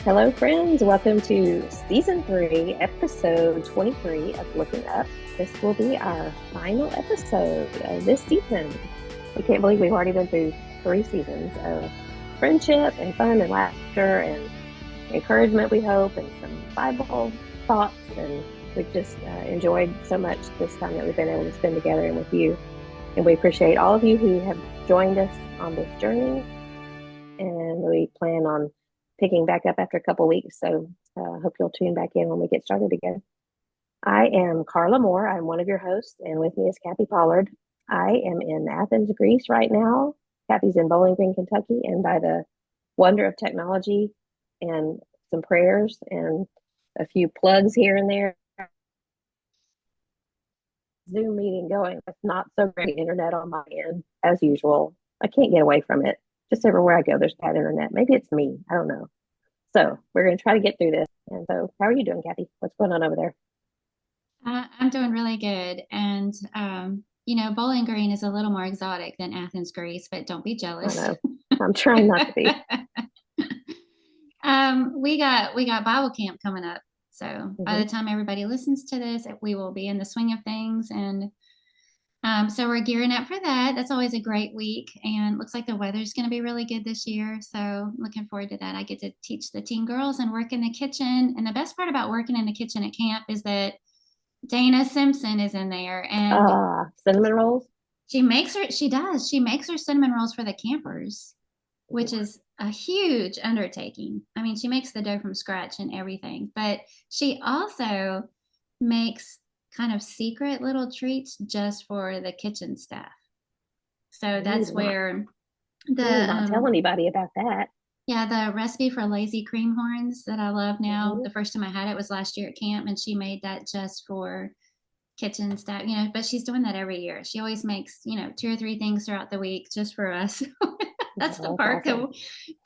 Hello, friends. Welcome to season 3, episode 23 of Looking Up. This will be our final episode of this season. We can't believe we've already been through 3 seasons of friendship and fun and laughter and encouragement, we hope, and some Bible thoughts. And we've just enjoyed so much this time that we've been able to spend together and with you. And we appreciate all of you who have joined us on this journey. And we plan on picking back up after a couple weeks. So hope you'll tune back in when we get started again. I am Carla Moore. I'm one of your hosts, and with me is Kathy Pollard. I am in Athens, Greece right now. Kathy's in Bowling Green, Kentucky, and by the wonder of technology and some prayers and a few plugs here and there, Zoom meeting going with not so great internet on my end as usual. I can't get away from it. Just everywhere I go, there's bad internet. Maybe it's me. I don't know. So we're going to try to get through this. And so, how are you doing, Kathy? What's going on over there? I'm doing really good. And, Bowling Green is a little more exotic than Athens, Greece, but don't be I jealous. know. I'm trying not to be. We got Bible camp coming up. So by Mm-hmm. the time everybody listens to this, we will be in the swing of things. And so we're gearing up for that. That's always a great week. And looks like the weather's going to be really good this year. So looking forward to that. I get to teach the teen girls and work in the kitchen. And the best part about working in the kitchen at camp is that Dana Simpson is in there and Cinnamon rolls. she makes her cinnamon rolls for the campers, which is a huge undertaking. I mean, she makes the dough from scratch and everything, but she also makes kind of secret little treats just for the kitchen staff. So that's where Not tell the anybody about that. yeah, the recipe for lazy cream horns that I love now. Mm-hmm. The first time I had it was last year at camp, and she made that just for kitchen stuff, but she's doing that every year. She always makes, 2 or 3 things throughout the week just for us. That's the That's perk awesome. of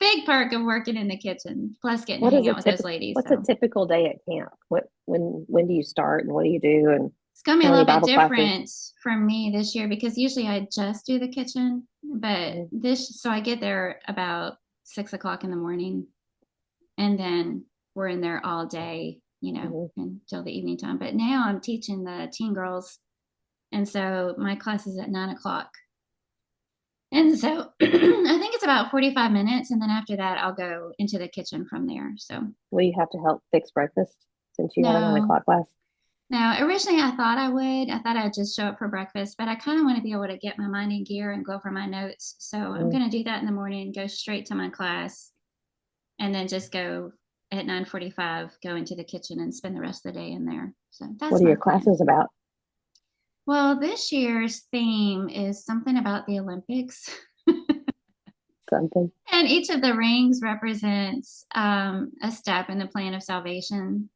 big perk of working in the kitchen, plus getting to What is hang a out with those typical? ladies. What's a So typical day at camp? When do you start and what do you do and it's gonna be a how many little bit Bible classes? different for me this year because usually I just do the kitchen, but Mm-hmm. so I get there about 6 o'clock in the morning, and then we're in there all day, until the evening time. But now I'm teaching the teen girls, and so my class is at 9 o'clock. And so I think it's about 45 minutes. And then after that, I'll go into the kitchen from there. So Will you have to help fix breakfast since you have a nine no, o'clock class? no, originally I thought I would. I thought I'd just show up for breakfast, but I kind of want to be able to get my mind in gear and go for my notes. So I'm Mm-hmm. going to do that in the morning, go straight to my class, and then just go at 9:45, go into the kitchen and spend the rest of the day in there. So What that's are my your plan. classes about? Well, this year's theme is something about the Olympics. Something. And each of the rings represents a step in the plan of salvation.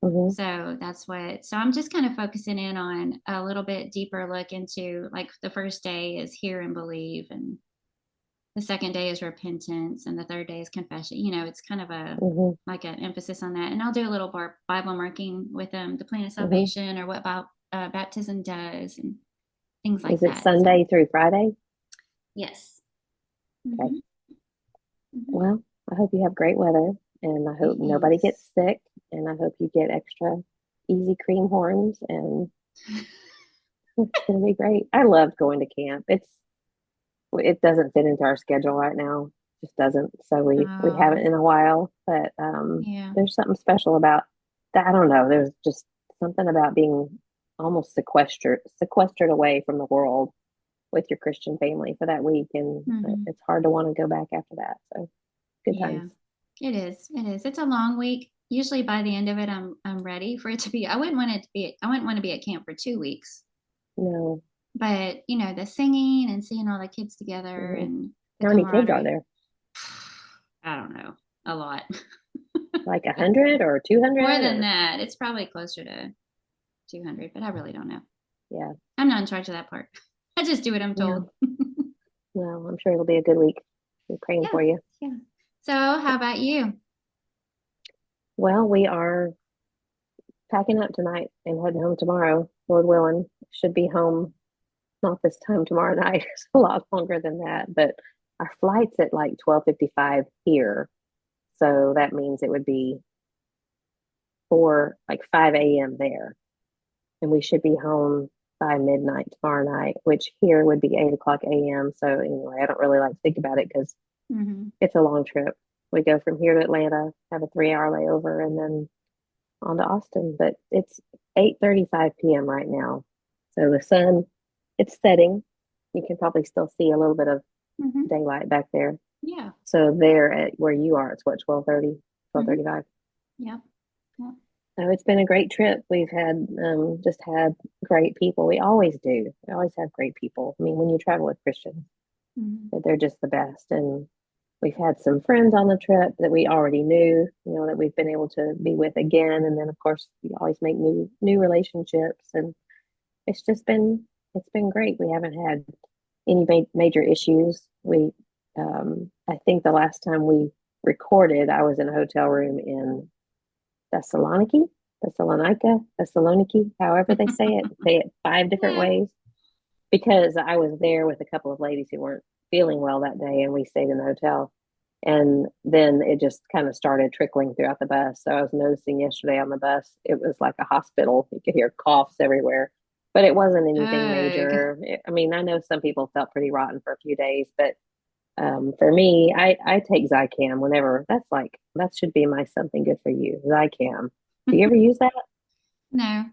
Mm-hmm. So I'm just kind of focusing in on a little bit deeper look into, like, the first day is hear and believe, and the second day is repentance, and the third day is confession. It's kind of Mm-hmm. like an emphasis on that. And I'll do a little Bible marking with them, the plan of Mm-hmm. salvation, or what baptism does, and things like Is it that. So, Sunday through Friday? yes. Okay. Mm-hmm. Mm-hmm. Well, I hope you have great weather and I hope nobody Thanks. gets sick and I hope you get extra easy cream horns and it's going to be great. I love going to camp. It doesn't fit into our schedule right now. It just doesn't. So we Oh, haven't in a while, but yeah. there's something special about that. I don't know. There's just something about being almost sequestered away from the world with your Christian family for that week and Mm-hmm. it's hard to want to go back after that. So good times. Yeah, it is. It is. It's a long week. Usually by the end of it, I'm ready for it to be. I wouldn't want to be at camp for 2 weeks. No. But the singing and seeing all the kids together Mhm. and the How many kids are camaraderie. there? I don't know, a lot. Like 100 or More 200 than or that, it's probably closer to 200, but I really don't know. yeah. I'm not in charge of that part. I just do what I'm Yeah. told. Well, I'm sure it'll be a good week. We're praying Yeah, for you. yeah. So, how about you? Well, we are packing up tonight and heading home tomorrow, Lord willing. Should be home not this time tomorrow night. It's a lot longer than that, but our flight's at like 12:55 here. So that means it would be 5 a.m. there. And we should be home by midnight tomorrow night, which here would be 8 o'clock a.m. So anyway, I don't really like to think about it because Mm-hmm. it's a long trip. We go from here to Atlanta, have a 3 hour layover, and then on to Austin. But it's 8:35 p.m. right now. So the sun, it's setting. You can probably still see a little bit of Mm-hmm. daylight back there. Yeah. So there at where you are, it's what, 12:30, Mm-hmm. 12:35. Yeah. Yeah. So it's been a great trip. We've had just had great people. We always do. We always have great people. I mean, when you travel with Christians, Mm-hmm. they're just the best. And we've had some friends on the trip that we already knew, that we've been able to be with again. And then of course we always make new relationships. And it's just been great. We haven't had any major issues. I think the last time we recorded, I was in a hotel room in Thessaloniki, however they say it 5 different Yeah. ways, because I was there with a couple of ladies who weren't feeling well that day, and we stayed in the hotel. And then it just kind of started trickling throughout the bus. So I was noticing yesterday on the bus, it was like a hospital. You could hear coughs everywhere, but it wasn't anything Ugh. major. I mean, I know some people felt pretty rotten for a few days, but for me, I take Zicam whenever. That should be my something good for you, Zicam. Do you ever use that? No.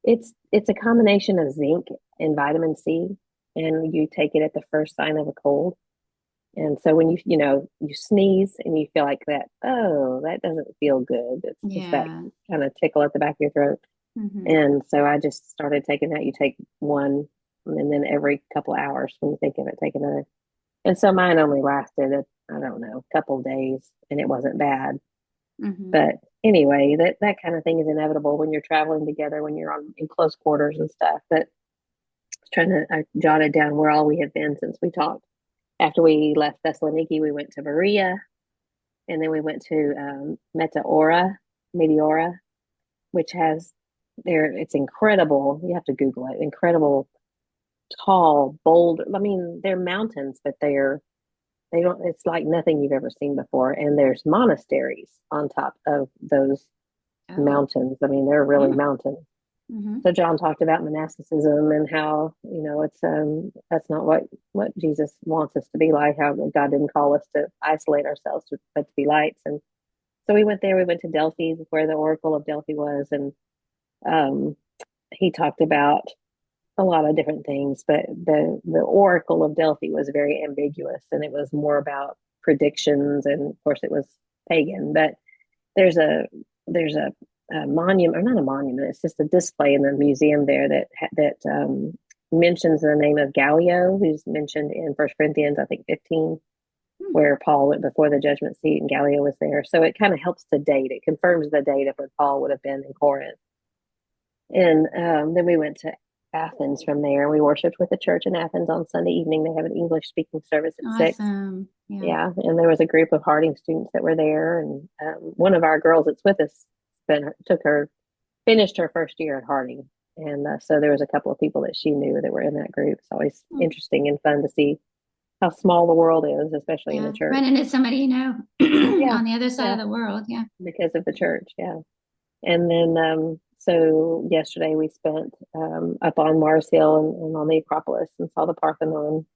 It's a combination of zinc and vitamin C, and you take it at the first sign of a cold. And so when you sneeze and you feel like that, oh, that doesn't feel good. It's just that Yeah. kind of tickle at the back of your throat. Mm-hmm. And so I just started taking that. You take one, and then every couple of hours when you think of it, take another. And so mine only lasted, I don't know, a couple of days, and it wasn't bad. Mm-hmm. But anyway, that kind of thing is inevitable when you're traveling together, when you're in close quarters and stuff. But I jotted down where all we had been since we talked. After we left Thessaloniki, we went to Berea, and then we went to Meteora, which has there. It's incredible. You have to Google it. Incredible, tall, boulder. I mean, they're mountains, but they don't. It's like nothing you've ever seen before. And there's monasteries on top of those Oh. mountains. I mean, they're really Mm. mountains. Mm-hmm. So John talked about monasticism and how it's that's not what Jesus wants us to be like. How God didn't call us to isolate ourselves, but to be lights. And so we went there. We went to Delphi, where the Oracle of Delphi was, and um, he talked about a lot of different things. But the Oracle of Delphi was very ambiguous, and it was more about predictions. And of course, it was pagan. But there's a monument, or not a monument. It's just a display in the museum there that mentions the name of Gallio, who's mentioned in First Corinthians, I think 15, Hmm. where Paul went before the judgment seat and Gallio was there. So it kind of helps to date. It confirms the date of when Paul would have been in Corinth. And then we went to Athens from there. We worshiped with the church in Athens on Sunday evening. They have an English speaking service at 6. Awesome. Yeah. Yeah, and there was a group of Harding students that were there, and one of our girls that's with us finished her first year at Harding, and so there was a couple of people that she knew that were in that group. It's always Hmm. interesting and fun to see how small the world is, especially in Yeah. the church. Running into somebody Yeah, on the other side yeah, of the world. Yeah. because of the church. Yeah, and then so yesterday we spent up on Mars Hill and on the Acropolis and saw the Parthenon.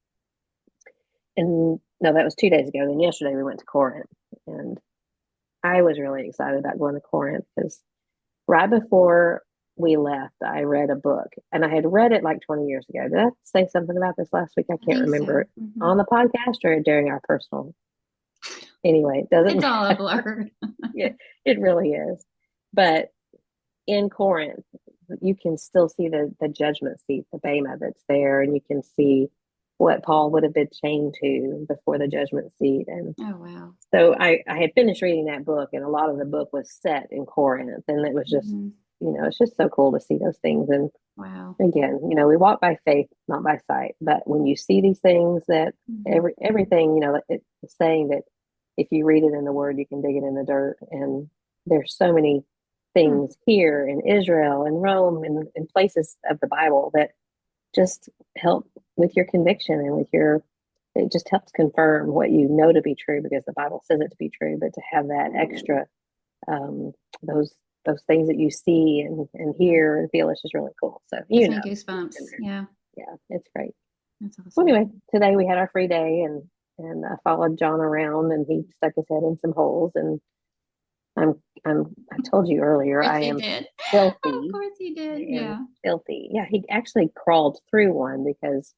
And no, that was 2 days ago. Then yesterday we went to Corinth, and I was really excited about going to Corinth because right before we left, I read a book, and I had read it like 20 years ago. Did I say something about this last week? I I can't think so. remember it Mm-hmm. on the podcast or during our personal. Anyway, it doesn't It's all a matter. blur. It really is. But in Corinth, you can still see the judgment seat, the bema that's there, and you can see what Paul would have been chained to before the judgment seat. And Oh, wow. so I had finished reading that book, and a lot of the book was set in Corinth, and it was just, Mm-hmm. it's just so cool to see those things. And Wow. again, we walk by faith, not by sight. But when you see these things, that Mm-hmm. everything, it's saying that if you read it in the Word, you can dig it in the dirt. And there's so many Hmm. things here in Israel and Rome and in places of the Bible that just help with your conviction and with your it just helps confirm what you know to be true because the Bible says it to be true. But to have that extra, um, those those things that you see and hear and feel, it's just really cool. So Gives me goosebumps. Yeah, yeah, it's great. that's Well, awesome. anyway, today we had our free day and I followed John around and he stuck his head in some holes and I told you earlier Of course I he am did. Of filthy. course he I did. am Yeah. filthy. Yeah, he actually crawled through one because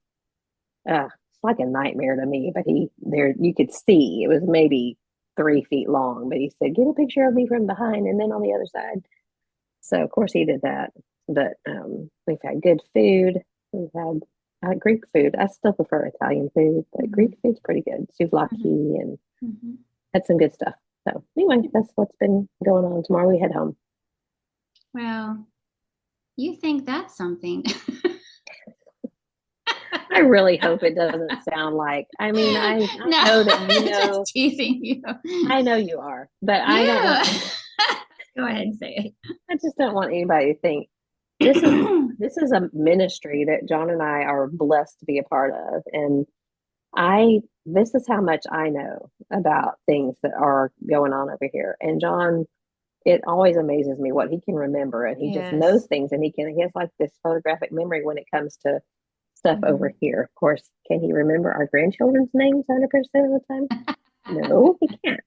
it's like a nightmare to me. But he there you could see it was maybe 3 feet long. But he said, "Get a picture of me from behind and then on the other side." So of course he did that. But we've had good food. We've had Greek food. I still prefer Italian food, but Mm-hmm. Greek food's pretty good. Souvlaki and Mm-hmm. had some good stuff. So anyway, that's what's been going on. Tomorrow we head home. Well, you think that's something. I really hope it doesn't sound like. I mean, I No, know that you just know. teasing you. I know you are, but I don't You want. go ahead and say I just don't want anybody to think this is it. this is a ministry that John and I are blessed to be a part of, and I this is how much I know about things that are going on over here. And John, it always amazes me what he can remember, and he just knows Yes. things, and he has like this photographic memory when it comes to stuff over Mhm. here. Of course, can he remember our grandchildren's names 100% of the time? No, he can't.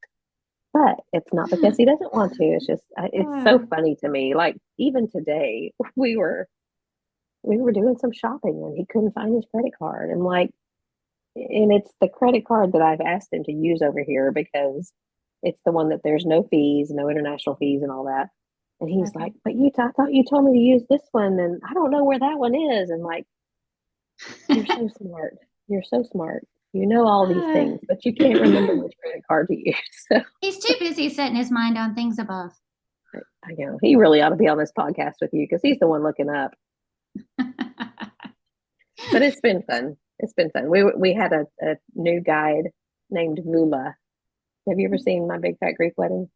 But it's not because he doesn't want to. It's just it's so Oh, funny to me. Like even today, we were doing some shopping and he couldn't find his credit card. And like, and it's the credit card that I've asked him to use over here because it's the one that there's no fees, no international fees, and all that. And he's okay. like, "But I thought you told me to use this one, and I don't know where that one is." And like, you're so smart. You're so smart. You know all these Uh, things, but you can't remember which credit card to use. So he's too busy setting his mind on things above. I know he really ought to be on this podcast with you because he's the one looking up. But it's been fun. It's been fun. We had a new guide named Vula. Have you ever seen My Big Fat Greek Wedding?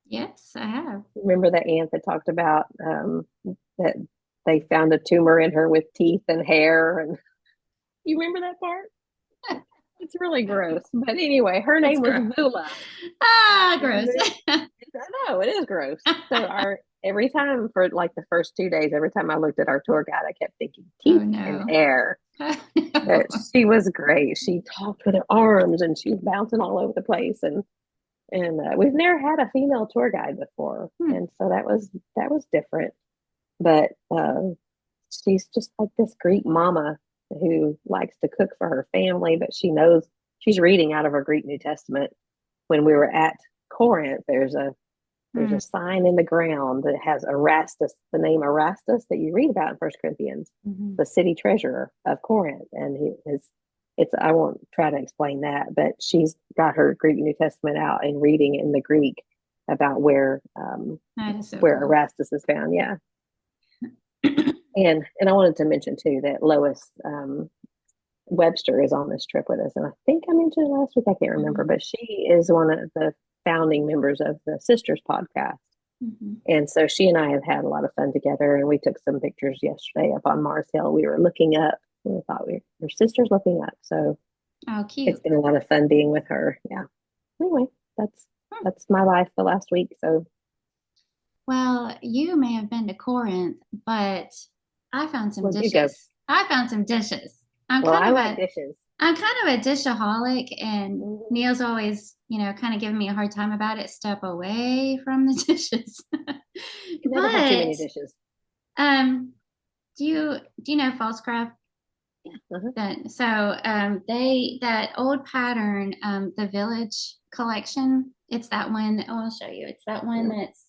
Yes, I have. Remember that aunt that talked about that they found a tumor in her with teeth and hair, and you remember that part? It's really gross. But anyway, her It's name was gross. Vula. Ah, And gross. I know it is gross. So our every time for like the first 2 days, every time I looked at our tour guide, I kept thinking Oh teeth and no. hair. Oh But no. she was great. She talked with her arms and she was bouncing all over the place. And we've never had a female tour guide before, Hmm. and so that was different. But she's just like this Greek mama who likes to cook for her family, but she knows she's reading out of her Greek New Testament. When we were at Corinth, there's Hmm. a sign in the ground that has Erastus, the name Erastus that you read about in First Corinthians, Mhm. the city treasurer of Corinth, and he is. It's I won't try to explain that, but she's got her Greek New Testament out and reading in the Greek about That is so where cool. Erastus is found. Yeah, and I wanted to mention too that Lois Webster is on this trip with us, and I think I mentioned it last week. I can't remember, Mhm. but she is one of the founding members of the Sisters podcast. Mhm. And so she and I have had a lot of fun together, and we took some pictures yesterday up on Mars Hill. We were looking up, and we thought we're sisters looking up. So Oh, it's cute. been a lot of fun being with her. Yeah. Anyway, that's Hmm. that's my life the last week. So Well, you may have been to Corinth, but I found some where'd you go? dishes. I found some dishes. I'm Well, kind I of like a dishes. I'm kind of a dishaholic, and Mhm. Neil's always, kind of giving me a hard time about it. Step away from the dishes. You can never have too But many dishes. um, do you know Falscraft? Uh-huh. They that old pattern, the Village collection. It's that one. Oh, I'll show you. It's that one that's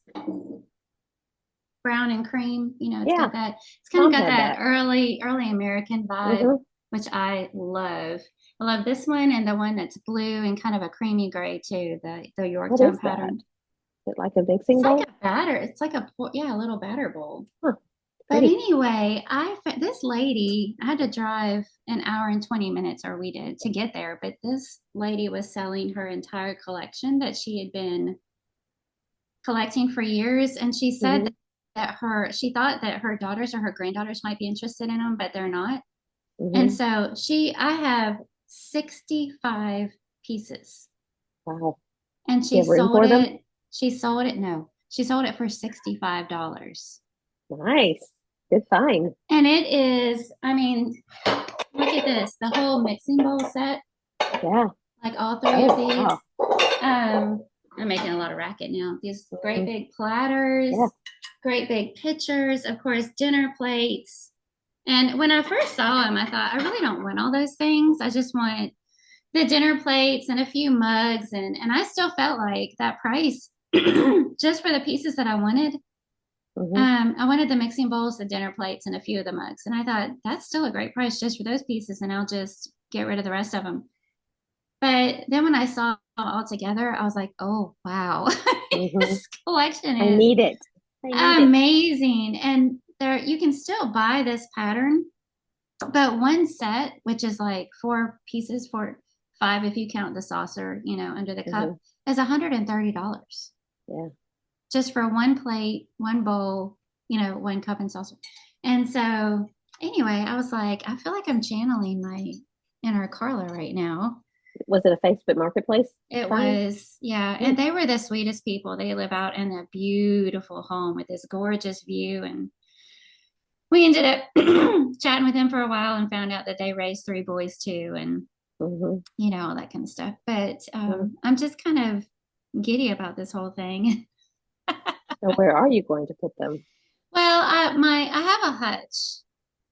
brown and cream. It's Yeah, got that. It's kind of Mom got had that that. early American vibe, Hmm. which I love. I love this one and the one that's blue and kind of a creamy gray too. The What Yorktown is that? pattern. Is it like a It's mixing like bowl? a batter. It's like a little batter bowl. Huh, But pretty. anyway, this lady, I had to drive an hour and 20 minutes, or we did, to get there. But this lady was selling her entire collection that she had been collecting for years. And she said Hmm. she thought that her daughters or her granddaughters might be interested in them, but they're not. And Hmm. so I have 65 pieces. Wow. And Do you have room for them? she sold it for $65. Nice. Good find. And it is, I mean, look at this, the whole mixing bowl set, Yeah. like all three Oh, of these. wow. I'm making a lot of racket now. These great Mhm. big platters, Yeah. great big pitchers, of course, dinner plates. And when I first saw them, I thought, I really don't want all those things. I just want the dinner plates and a few mugs. And I still felt like that price just for the pieces that I wanted. Hmm. I wanted the mixing bowls, the dinner plates, and a few of the mugs. And I thought that's still a great price just for those pieces, and I'll just get rid of the rest of them. But then when I saw it all together, I was like, oh, wow. Hmm. This collection I is need it. I need it. amazing. And there you can still buy this pattern, but one set, which is like 4 pieces for 5 if you count the saucer, under the cup, Hmm. is $130 Yeah. just for one plate, one bowl, one cup and saucer. And so anyway, I was like, I feel like I'm channeling my inner Carla right now. Was it a Facebook Marketplace It find? was, yeah. Mm. And they were the sweetest people. They live out in a beautiful home with this gorgeous view. And we ended up chatting with them for a while and found out that they raised 3 boys too. And, Hmm. all that kind of stuff. But Mm. I'm just kind of giddy about this whole thing. So where are you going to put them? Well, I have a hutch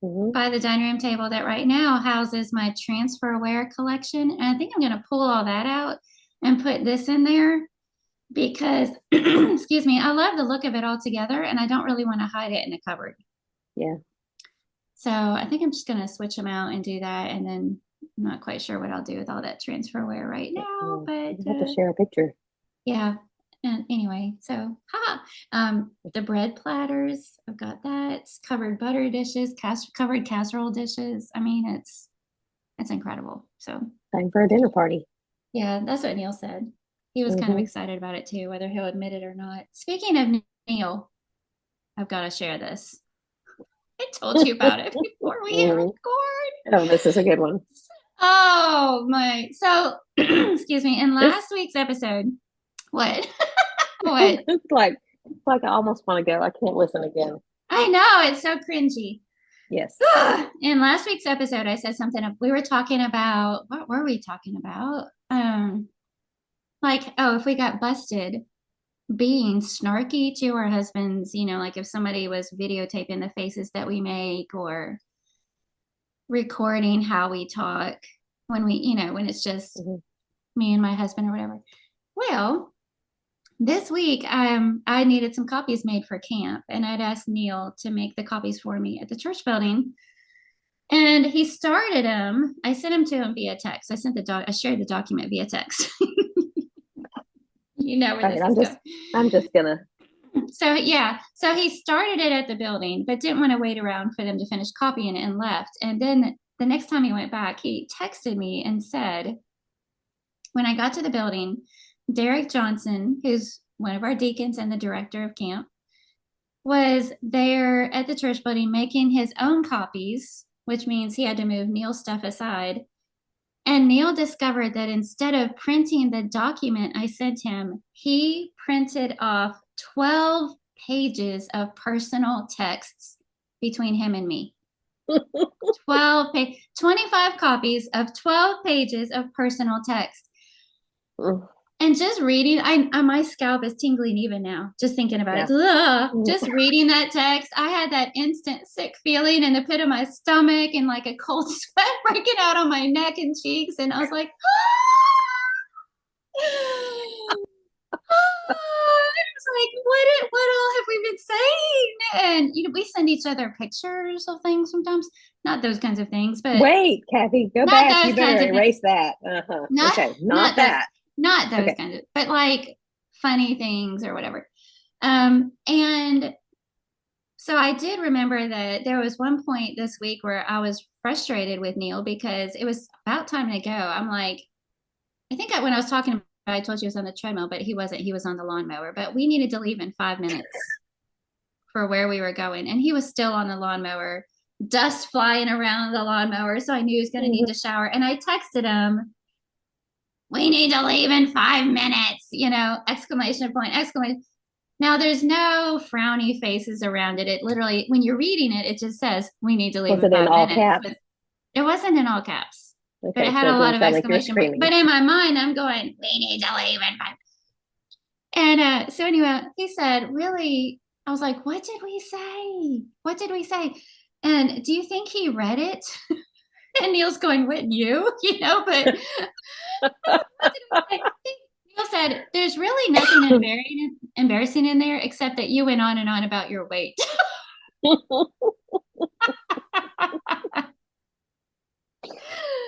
Hmm. by the dining room table that right now houses my transferware collection. And I think I'm going to pull all that out and put this in there because, excuse me, I love the look of it all together and I don't really want to hide it in a cupboard. Yeah. So I think I'm just going to switch them out and do that. And then I'm not quite sure what I'll do with all that transferware right now, but You have to share a picture. yeah. And anyway, so the bread platters, I've got that, covered butter dishes, covered casserole dishes. I mean, it's incredible. So Time for a dinner party. yeah, that's what Neil said. He was kind of Hmm. excited about it too, whether he'll admit it or not. Speaking of Neil, I've got to share this. I told you about it before we hit Hmm. record. Oh, this is a good one. Oh my. So, excuse me, in This last week's episode, what? What? it's like I almost want to go. I can't listen again. I know, it's so cringy. Yes. In last week's episode, I said something. We were talking about, what were we talking about? Like, oh, if we got busted being snarky to our husbands, like if somebody was videotaping the faces that we make or recording how we talk when when it's just Hmm. me and my husband or whatever. Well, this week, I needed some copies made for camp, and I'd asked Neil to make the copies for me at the church building. And he started them. I sent them to him via text. I shared the document via text. You know where All right. this I'm is just. going. I'm just gonna. So yeah, so he started it at the building, but didn't want to wait around for them to finish copying it and left. And then the next time he went back, he texted me and said, when I got to the building, Derek Johnson, who's one of our deacons and the director of camp, was there at the church building making his own copies, which means he had to move Neil's stuff aside. And Neil discovered that instead of printing the document I sent him, he printed off 12 pages of personal texts between him and me. 25 copies of 12 pages of personal text. And just reading, my scalp is tingling even now, just thinking about it. Ugh, just reading that text, I had that instant sick feeling in the pit of my stomach and like a cold sweat breaking out on my neck and cheeks. And I was like, it was like, what all have we been saying? And we send each other pictures of things sometimes. Not those kinds of things, but Wait, Kathy, go not back. You those kinds better of things. erase that. Uh-huh. Not, Okay, not that. Not those Okay. kinds of, but like funny things or whatever. And so I did remember that there was one point this week where I was frustrated with Neil because it was about time to go. I'm like, I think when I was talking about it, I told you he was on the treadmill, but he wasn't. He was on the lawnmower. But we needed to leave in 5 minutes for where we were going. And he was still on the lawnmower dust flying around the lawnmower. So I knew he was going to need to shower. And I texted him, we need to leave in 5 minutes, exclamation point, exclamation. Now there's no frowny faces around it. It literally, when you're reading it, it just says, we need to leave Was in it in five all minutes. caps? But it wasn't in all caps, but Okay, it had so a it lot didn't of sound like you're exclamation points. screaming. But in my mind, I'm going, we need to leave in 5. And so anyway, he said, really? I was like, what did we say? What did we say? And do you think he read it? And Neil's going, wouldn't you? But Neil said, there's really nothing embarrassing in there except that you went on and on about your weight.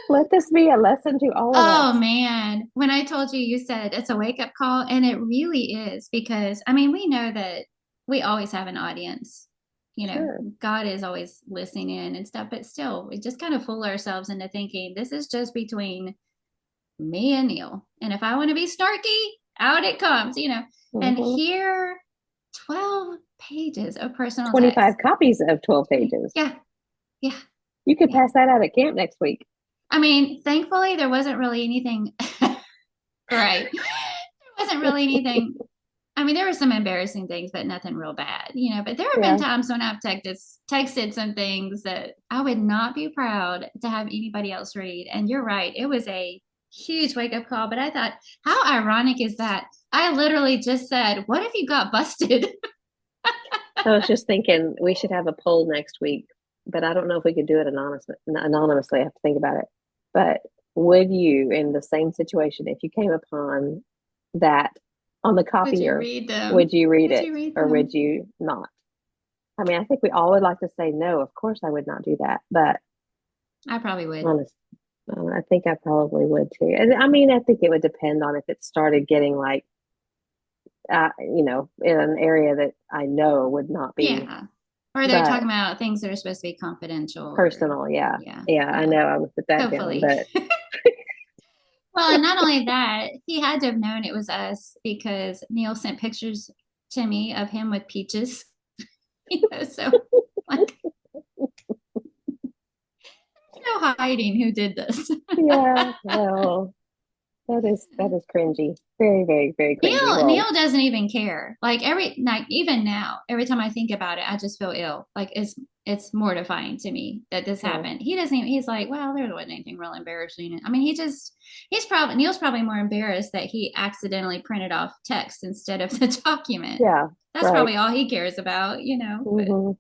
Let this be a lesson to all of us. Oh man, when I told you, you said it's a wake up call, and it really is because I mean, we know that we always have an audience. Sure. God is always listening in and stuff, but still, we just kind of fool ourselves into thinking this is just between me and Neil. And if I want to be snarky, out it comes, And here, 12 pages of personal 25 text. copies of 12 pages. Yeah. Yeah. You could pass that out at camp next week. I mean, thankfully, there wasn't really anything. Right. There wasn't really anything. I mean, there were some embarrassing things, but nothing real bad, But there have been times when I've texted some things that I would not be proud to have anybody else read. And you're right. It was a huge wake up call. But I thought, how ironic is that? I literally just said, what if you got busted? I was just thinking we should have a poll next week, but I don't know if we could do it anonymously. I have to think about it. But would you, in the same situation, if you came upon that on the copier, would you read it or would you not? I mean, I think we all would like to say no. Of course, I would not do that, but I probably would. Honestly, I think I probably would too. I mean, I think it would depend on if it started getting like, in an area that I know would not be. Yeah. Or they're talking about things that are supposed to be confidential. Personal, yeah. I know I would put that Hopefully. down, but well, and not only that, he had to have known it was us because Neil sent pictures to me of him with peaches. So like no hiding who did this. Yeah, well, that is cringy. Very, very, very cringy. Neil doesn't even care. Like even now, every time I think about it, I just feel ill. Like it's mortifying to me that this happened. He doesn't even, he's like, well, there wasn't anything real embarrassing. I mean, Neil's probably more embarrassed that he accidentally printed off text instead of the document. Yeah. That's probably all he cares about, Mm-hmm.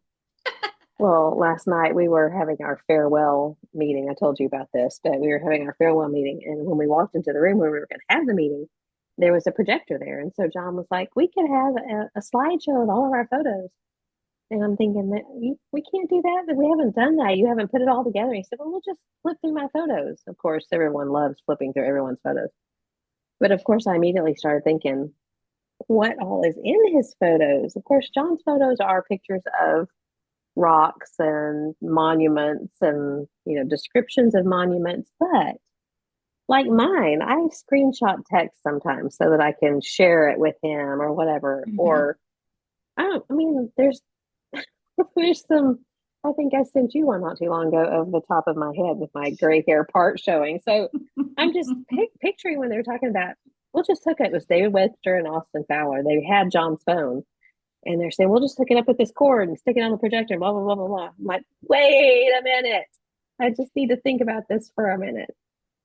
Well, last night we were having our farewell meeting. I told you about this, but we were having our farewell meeting. And when we walked into the room where we were going to have the meeting, there was a projector there. And so John was like, we could have a slideshow of all of our photos. And I'm thinking that we can't do that. We haven't done that. You haven't put it all together. He said, well, we'll just flip through my photos. Of course, everyone loves flipping through everyone's photos. But of course, I immediately started thinking, what all is in his photos? Of course, John's photos are pictures of rocks and monuments and, descriptions of monuments. But like mine, I screenshot text sometimes so that I can share it with him or whatever. Mm-hmm. Or there's some, I think I sent you one not too long ago of the top of my head with my gray hair part showing. So I'm just picturing when they were talking about, we'll just hook it. It was David Webster and Austin Fowler. They had John's phone and they're saying, we'll just hook it up with this cord and stick it on the projector, blah, blah, blah, blah, blah. I'm like, wait a minute. I just need to think about this for a minute.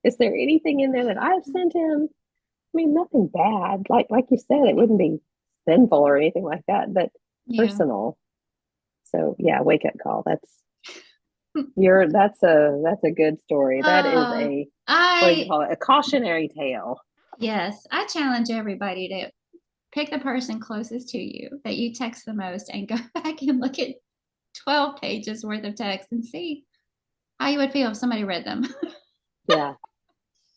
Is there anything in there that I've sent him? I mean, nothing bad. Like you said, it wouldn't be sinful or anything like that, but personal. So yeah, wake up call. That's a good story. That is what do you call it? A cautionary tale. Yes. I challenge everybody to pick the person closest to you that you text the most and go back and look at 12 pages worth of text and see how you would feel if somebody read them. Yeah.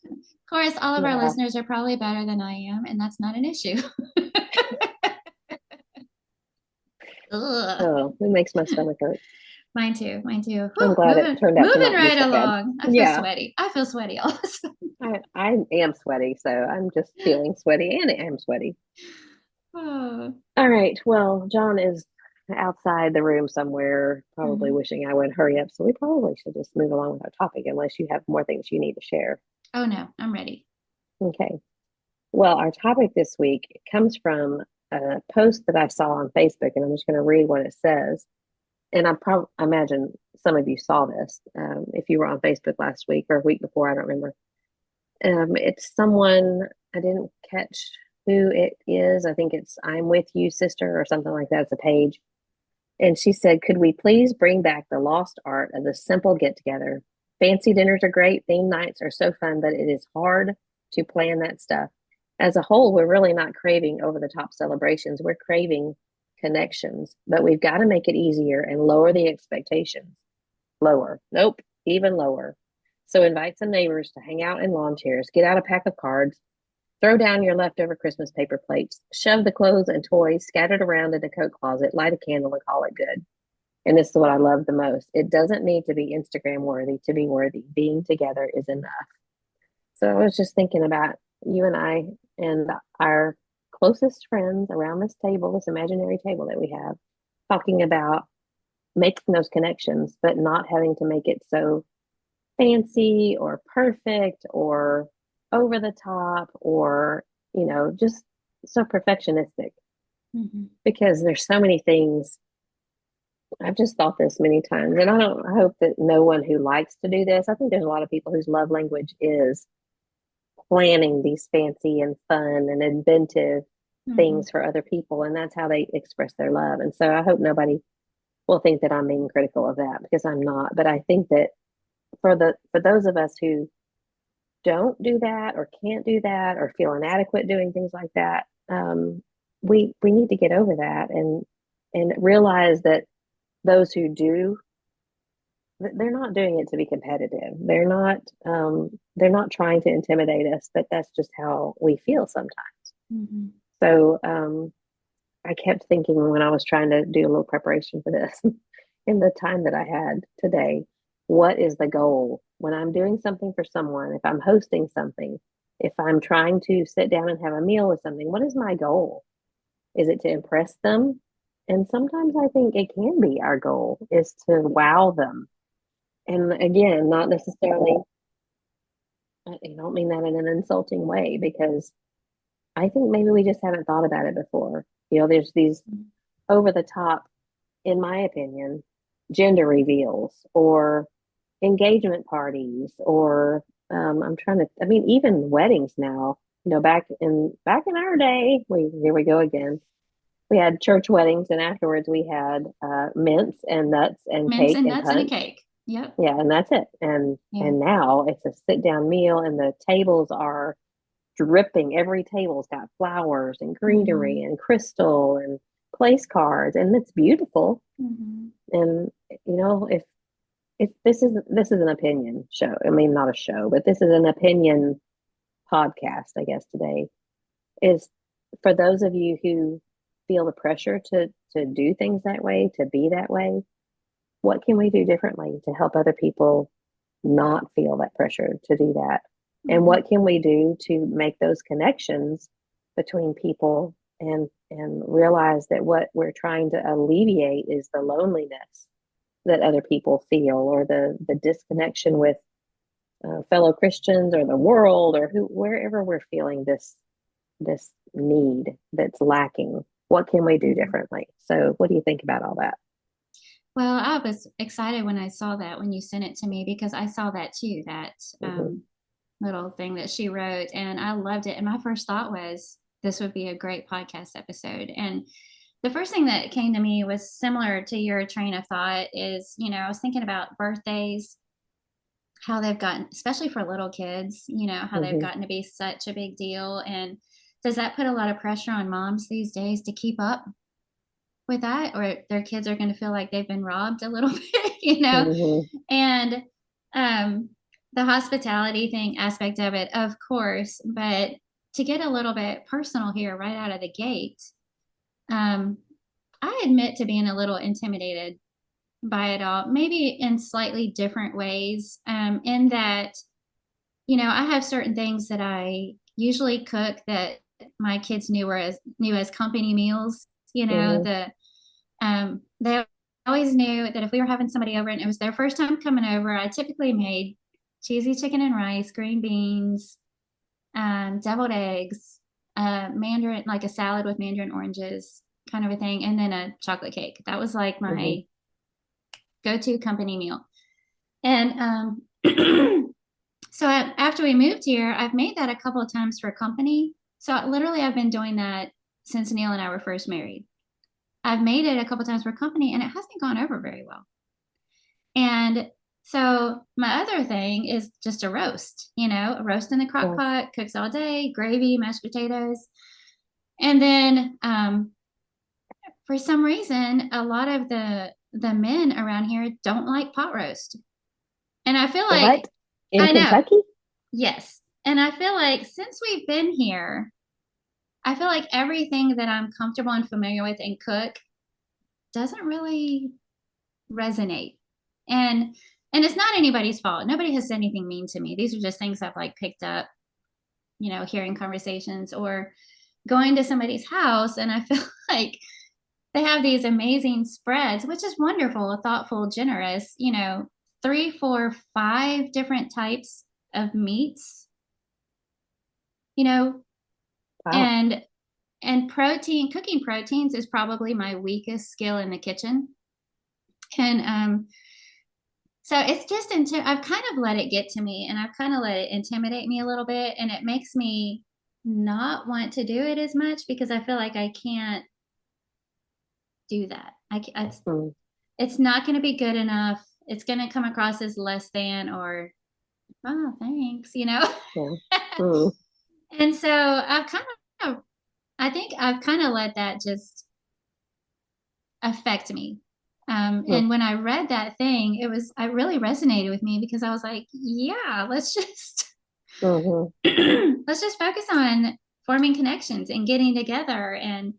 Of course, all of our listeners are probably better than I am, and that's not an issue. Oh, it makes my stomach hurt. Mine too. I'm glad it turned out moving right along. I feel sweaty. I feel sweaty all of a sudden. I am sweaty, so I'm just feeling sweaty and I am sweaty. Oh. All right. Well, John is outside the room somewhere, probably Mhm. wishing I would hurry up. So we probably should just move along with our topic unless you have more things you need to share. Oh no, I'm ready. Okay. Well, our topic this week comes from a post that I saw on Facebook, and I'm just going to read what it says. And I imagine some of you saw this if you were on Facebook last week or a week before, I don't remember. It's someone, I didn't catch who it is. I think it's I'm with you, sister, or something like that. It's a page. And she said, could we please bring back the lost art of the simple get together? Fancy dinners are great, theme nights are so fun, but it is hard to plan that stuff. As a whole, we're really not craving over the top celebrations. We're craving connections, but we've got to make it easier and lower the expectations. Lower. Nope, even lower. So invite some neighbors to hang out in lawn chairs, get out a pack of cards, throw down your leftover Christmas paper plates, shove the clothes and toys scattered around in the coat closet, light a candle, and call it good. And this is what I love the most. It doesn't need to be Instagram worthy to be worthy. Being together is enough. So I was just thinking about you and I and our closest friends around this table, this imaginary table that we have, talking about making those connections, but not having to make it so fancy or perfect or over the top or, just so perfectionistic Mhm. because there's so many things. I've just thought this many times, and I hope that no one who likes to do this, I think there's a lot of people whose love language is planning these fancy and fun and inventive Mhm. things for other people, and that's how they express their love. And so I hope nobody will think that I'm being critical of that because I'm not. But I think that for those of us who don't do that or can't do that or feel inadequate doing things like that, we need to get over that and realize that those who do, they're not doing it to be competitive. They're not trying to intimidate us, but that's just how we feel sometimes. Mhm. So I kept thinking when I was trying to do a little preparation for this in the time that I had today, what is the goal when I'm doing something for someone? If I'm hosting something, if I'm trying to sit down and have a meal with something, what is my goal? Is it to impress them? And sometimes I think it can be our goal is to wow them. And again, not necessarily, I don't mean that in an insulting way because I think maybe we just haven't thought about it before. There's these over the top, in my opinion, gender reveals or engagement parties or I'm trying to I mean even weddings now, back in our day, here we go again. We had church weddings and afterwards we had mints and nuts and Mints cake and and nuts and a punch. cake. Yep. Yeah, and that's it. Yeah. And now it's a sit down meal and the tables are dripping. Every table's got flowers and greenery Mhm. and crystal and place cards, and it's beautiful. Mhm. And if this is an opinion show. I mean, not a show, but this is an opinion podcast, I guess today is for those of you who feel the pressure to do things that way, to be that way, what can we do differently to help other people not feel that pressure to do that? And Mhm. what can we do to make those connections between people and realize that what we're trying to alleviate is the loneliness that other people feel or the disconnection with fellow Christians or the world or wherever we're feeling this need that's lacking. What can we do Mhm. differently? So, what do you think about all that? Well, I was excited when I saw that when you sent it to me because I saw that too, that Mm-hmm. little thing that she wrote, and I loved it. And my first thought was this would be a great podcast episode. And the first thing that came to me was similar to your train of thought is, I was thinking about birthdays, how they've gotten, especially for little kids, how they've Mm-hmm. gotten to be such a big deal. And does that put a lot of pressure on moms these days to keep up with that, or their kids are going to feel like they've been robbed a little bit? Mm-hmm. And um, the hospitality thing aspect of it, of course, but to get a little bit personal here right out of the gate, um, I admit to being a little intimidated by it all, maybe in slightly different ways. In that, I have certain things that I usually cook that my kids knew as company meals. Mm-hmm. The They always knew that if we were having somebody over and it was their first time coming over, I typically made cheesy chicken and rice, green beans, deviled eggs, mandarin, like a salad with mandarin oranges, kind of a thing, and then a chocolate cake. That was like Mm-hmm. my go-to company meal. And so after we moved here, I've made that a couple of times for company. So literally, I've been doing that since Neil and I were first married. I've made it a couple of times for company, and it hasn't gone over very well. And so my other thing is just a roast, a roast in the crock Yeah. pot, cooks all day, gravy, mashed potatoes. And then for some reason, a lot of the men around here don't like pot roast. And I feel like What? In I know, Kentucky? yes. And I feel like since we've been here, I feel like everything that I'm comfortable and familiar with and cook doesn't really resonate. And and it's not anybody's fault. Nobody has said anything mean to me. These are just things I've like picked up, hearing conversations or going to somebody's house and I feel like they have these amazing spreads, which is wonderful, thoughtful, generous, three, four, five different types of meats, you know, Wow. and cooking proteins is probably my weakest skill in the kitchen. And so it's just I've kind of let it get to me and I've kind of let it intimidate me a little bit. And it makes me not want to do it as much because I feel like I can't do that. Mm. It's not going to be good enough. It's going to come across as less than or, oh, thanks. Yeah. Mm. And so I think I've kind of let that just affect me. Mm. And when I read that thing, it really resonated with me because I was like, yeah, let's just Mm-hmm. let's just focus on forming connections and getting together and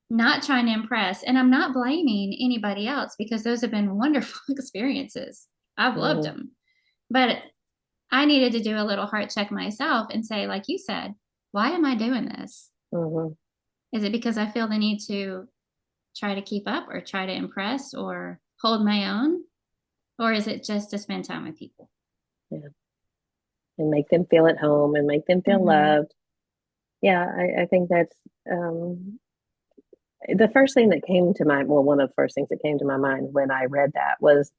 not trying to impress. And I'm not blaming anybody else because those have been wonderful experiences. I've loved Mm-hmm. them. But I needed to do a little heart check myself and say, like you said, why am I doing this? Mm-hmm. Is it because I feel the need to try to keep up or try to impress or hold my own? Or is it just to spend time with people? Yeah. And make them feel at home and make them feel Mm-hmm. loved. Yeah, I think that's um, the first thing that came to mind. Well, one of the first things that came to my mind when I read that was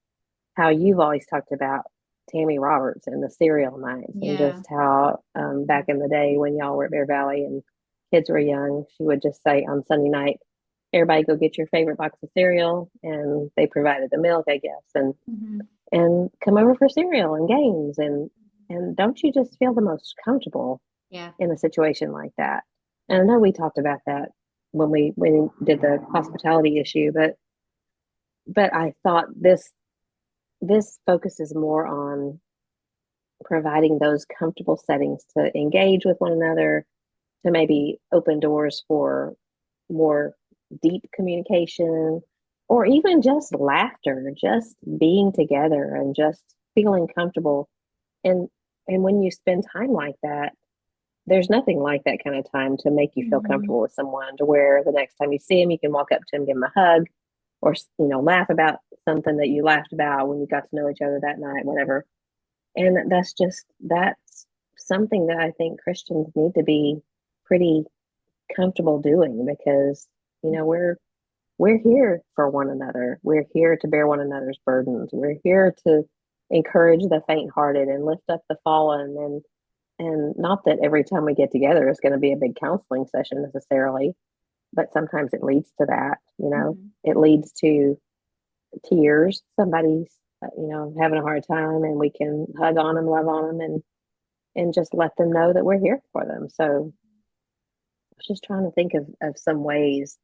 how you've always talked about Tammy Roberts and the cereal nights, and Yeah. just how back in the day when y'all were at Bear Valley and kids were young, she would just say on Sunday night, everybody go get your favorite box of cereal, and they provided the milk, I guess, Mm-hmm. and come over for cereal and games, and don't you just feel the most comfortable Yeah. in a situation like that? And I know we talked about that when we did the hospitality issue, but I thought this focuses more on providing those comfortable settings to engage with one another, to maybe open doors for more deep communication, or even just laughter, just being together and just feeling comfortable. And and when you spend time like that, there's nothing like that kind of time to make you feel Mm-hmm. comfortable with someone to where the next time you see him, you can walk up to him, give him a hug, or laugh about something that you laughed about when you got to know each other that night, whatever. And that's something that I think Christians need to be pretty comfortable doing, because we're here for one another. We're here to bear one another's burdens. We're here to encourage the faint-hearted and lift up the fallen. And not that every time we get together is going to be a big counseling session necessarily, but sometimes it leads to that. Mm-hmm. It leads to tears. Somebody's having a hard time, and we can hug on them, love on them, and just let them know that we're here for them. So I was just trying to think of some ways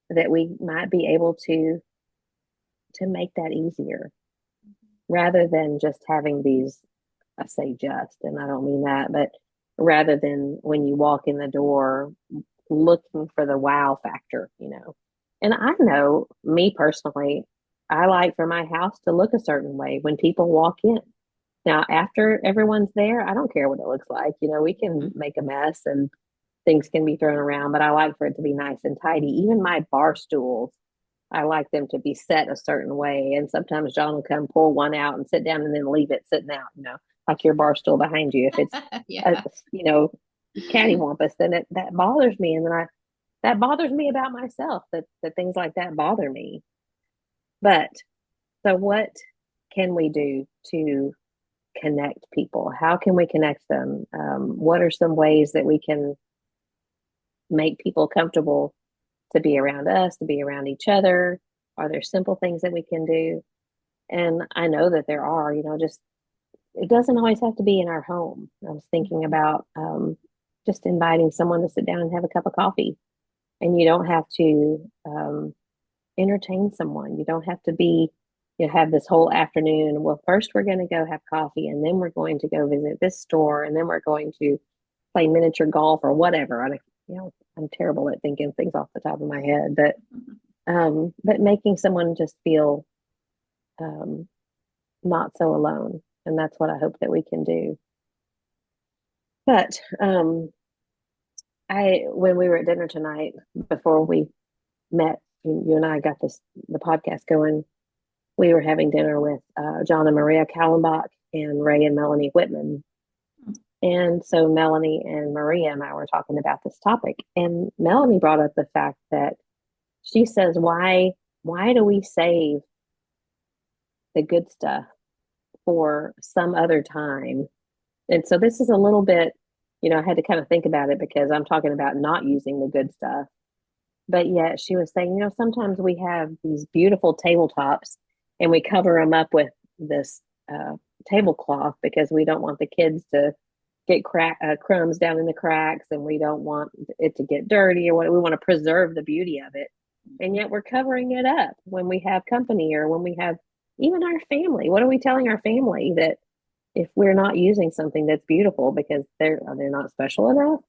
that we might be able to make that easier, rather than just having these, I say just, and I don't mean that, but rather than when you walk in the door looking for the wow factor. And I know, me personally, I like for my house to look a certain way when people walk in. Now, after everyone's there, I don't care what it looks like. We can make a mess and things can be thrown around, but I like for it to be nice and tidy. Even my bar stools, I like them to be set a certain way. And sometimes John will come pull one out and sit down and then leave it sitting out, like your bar stool behind you. If it's, a, Yeah. you know, cattywampus, then that bothers me. And then that bothers me about myself, that things like that bother me. But so what can we do to connect people? How can we connect them? What are some ways that we can make people comfortable to be around us, to be around each other? Are there simple things that we can do? And I know that there are, just it doesn't always have to be in our home. I was thinking about just inviting someone to sit down and have a cup of coffee. And you don't have to entertain someone. You don't have to have this whole afternoon. Well, first we're going to go have coffee, and then we're going to go visit this store, and then we're going to play miniature golf or whatever. I'm terrible at thinking things off the top of my head, but making someone just feel um, not so alone. And that's what I hope that we can do. But when we were at dinner tonight, before we met, you and I got the podcast going. We were having dinner with John and Maria Kallenbach and Ray and Melanie Whitman. And so Melanie and Maria and I were talking about this topic. And Melanie brought up the fact that she says, why do we save the good stuff for some other time? And so this is a little bit, I had to kind of think about it because I'm talking about not using the good stuff. But yet she was saying, sometimes we have these beautiful tabletops and we cover them up with this tablecloth because we don't want the kids to get crumbs down in the cracks, and we don't want it to get dirty, or what. We want to preserve the beauty of it. And yet we're covering it up when we have company, or when we have even our family. What are we telling our family? That if we're not using something that's beautiful because they're not special enough?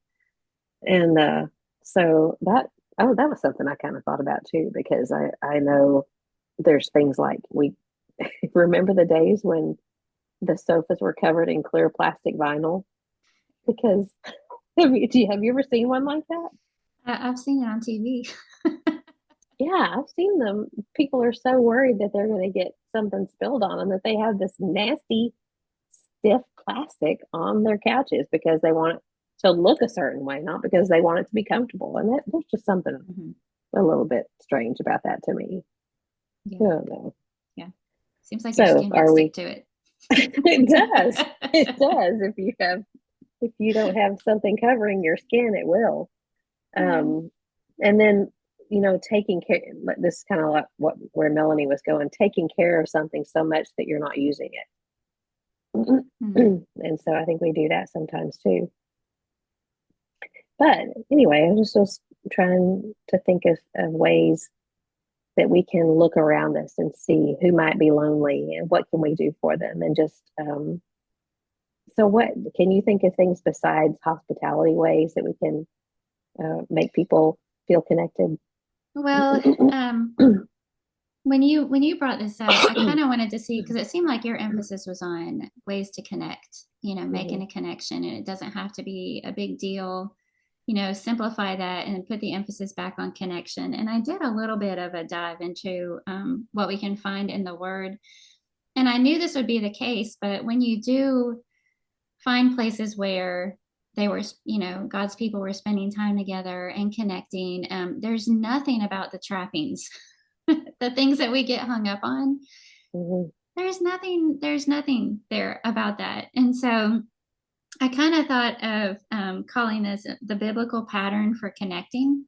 And so that was something I kind of thought about too, because I know there's things like we remember the days when the sofas were covered in clear plastic vinyl. Because have you ever seen one like that? I've seen it on TV. Yeah, I've seen them. People are so worried that they're going to get something spilled on them that they have this nasty, stiff plastic on their couches because they want it to look a certain way, not because they want it to be comfortable. And there's just something a little bit strange about that to me. Yeah. I don't know. Yeah. Seems like your skin would stick to it. It does. It does. If you don't have something covering your skin, it will. And then, taking care, this is kind of like where Melanie was going, taking care of something so much that you're not using it. And so I think we do that sometimes too. But anyway, I just was trying to think of ways that we can look around us and see who might be lonely and what can we do for them. And just, so what can you think of things besides hospitality, ways that we can make people feel connected? Well, when you brought this up, I kind of wanted to see, because it seemed like your emphasis was on ways to connect, making a connection, and it doesn't have to be a big deal. Simplify that and put the emphasis back on connection. And I did a little bit of a dive into what we can find in the Word, and I knew this would be the case. But when you do find places where they were, God's people were spending time together and connecting, there's nothing about the trappings, the things that we get hung up on. There's nothing there about that. And so I kind of thought of calling this the biblical pattern for connecting.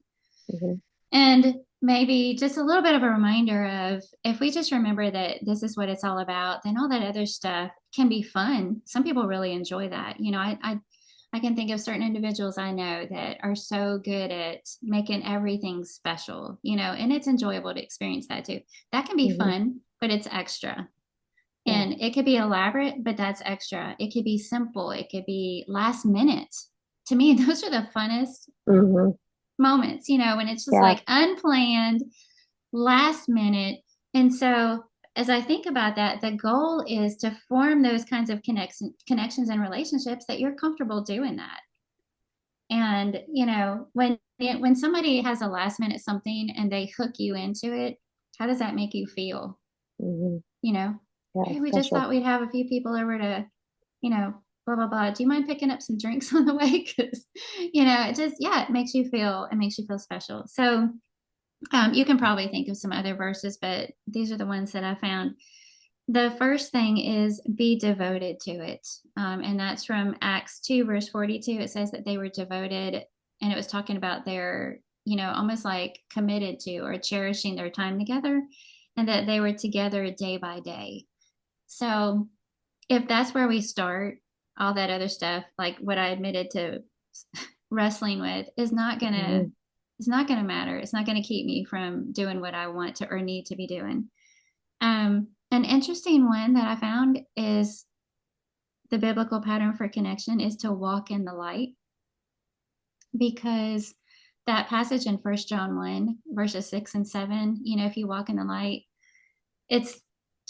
And maybe just a little bit of a reminder of, if we just remember that this is what it's all about, then all that other stuff can be fun. Some people really enjoy that. I can think of certain individuals I know that are so good at making everything special, and it's enjoyable to experience that too. That can be fun, but it's extra. And it could be elaborate, but that's extra. It could be simple. It could be last minute. To me, those are the funnest moments, when it's just like unplanned, last minute. And so as I think about that, the goal is to form those kinds of connections and relationships that you're comfortable doing that. And, when somebody has a last minute something and they hook you into it, how does that make you feel? Hmm. You know, Yeah, hey, we just special. thought we'd have a few people over to, you know, blah, blah, blah. Do you mind picking up some drinks on the way? Because, it just, yeah, it makes you feel special. So you can probably think of some other verses, but these are the ones that I found. The first thing is be devoted to it. And that's from Acts 2, verse 42. It says that they were devoted, and it was talking about their, almost like committed to or cherishing their time together, and that they were together day by day. So if that's where we start, all that other stuff, like what I admitted to wrestling with, Hmm. is not gonna matter. It's not gonna keep me from doing what I want to or need to be doing. An interesting one that I found is the biblical pattern for connection is to walk in the light, because that passage in First John 1, verses 6 and 7, if you walk in the light, it's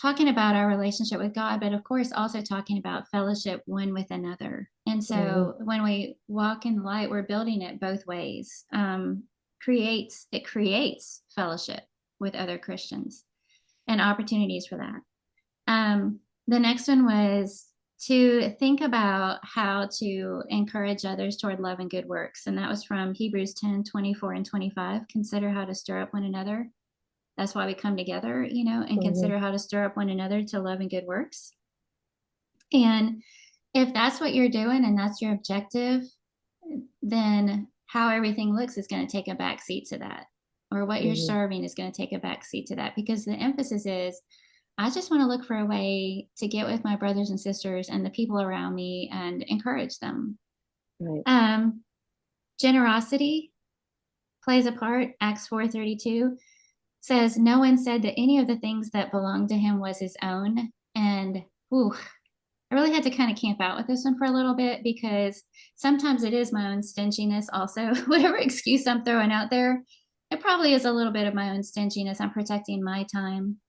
talking about our relationship with God, but of course, also talking about fellowship one with another. And Hmm. so when we walk in the light, we're building it both ways. It creates fellowship with other Christians and opportunities for that. The next one was to think about how to encourage others toward love and good works. And that was from Hebrews 10:24 and 25. Consider how to stir up one another. That's why we come together, and Hmm. consider how to stir up one another to love and good works. And if that's what you're doing and that's your objective, then how everything looks is going to take a back seat to that. Or what you're Hmm. serving is going to take a back seat to that, because the emphasis is I just want to look for a way to get with my brothers and sisters and the people around me and encourage them. Right. Um, Generosity plays a part. Acts 4:32 says, "No one said that any of the things that belonged to him was his own." And whew, I really had to kind of camp out with this one for a little bit, because sometimes it is my own stinginess also. Whatever excuse I'm throwing out there, it probably is a little bit of my own stinginess. I'm protecting my time,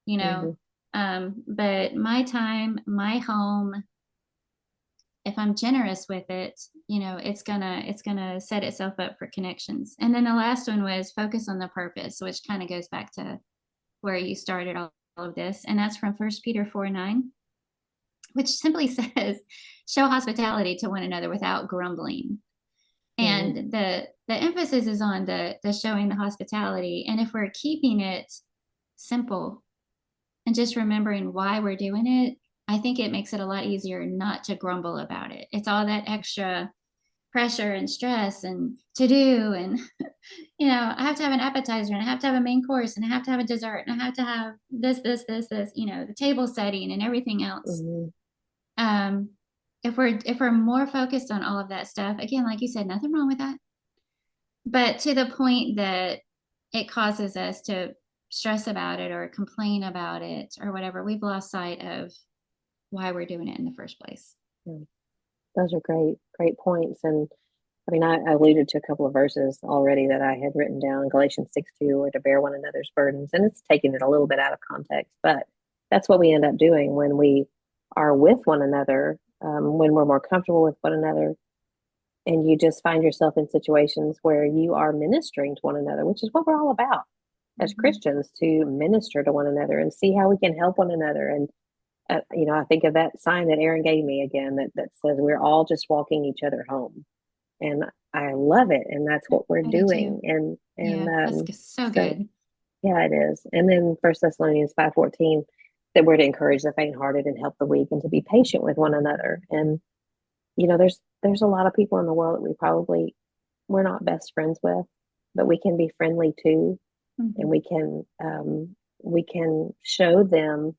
you Hmm. know. But my time, my home, if I'm generous with it, it's gonna set itself up for connections. And then the last one was focus on the purpose, which kind of goes back to where you started all of this. And that's from First Peter 4:9, which simply says, show hospitality to one another without grumbling. Hmm. And the emphasis is on the showing the hospitality. And if we're keeping it simple and just remembering why we're doing it, I think it makes it a lot easier not to grumble about it. It's all that extra pressure and stress and to do, and I have to have an appetizer, and I have to have a main course, and I have to have a dessert, and I have to have this, the table setting and everything else. Hmm. um if we're more focused on all of that stuff, again, like you said, nothing wrong with that, but to the point that it causes us to stress about it or complain about it or whatever, we've lost sight of why we're doing it in the first place. Those are great, great points. And I mean, I alluded to a couple of verses already that I had written down. Galatians 6:2, or to bear one another's burdens. And it's taking it a little bit out of context, but that's what we end up doing when we are with one another, when we're more comfortable with one another. And you just find yourself in situations where you are ministering to one another, which is what we're all about as Mm-hmm. Christians, to minister to one another and see how we can help one another. And I think of that sign that Aaron gave me again, that says we're all just walking each other home, and I love it, and that's what we're I do doing. too. And Yeah, that's so so good. yeah, it is. And then First Thessalonians 5:14, that we're to encourage the faint-hearted and help the weak, and to be patient with one another. And there's a lot of people in the world that we're not best friends with, but we can be friendly too, and Mm-hmm. we can show them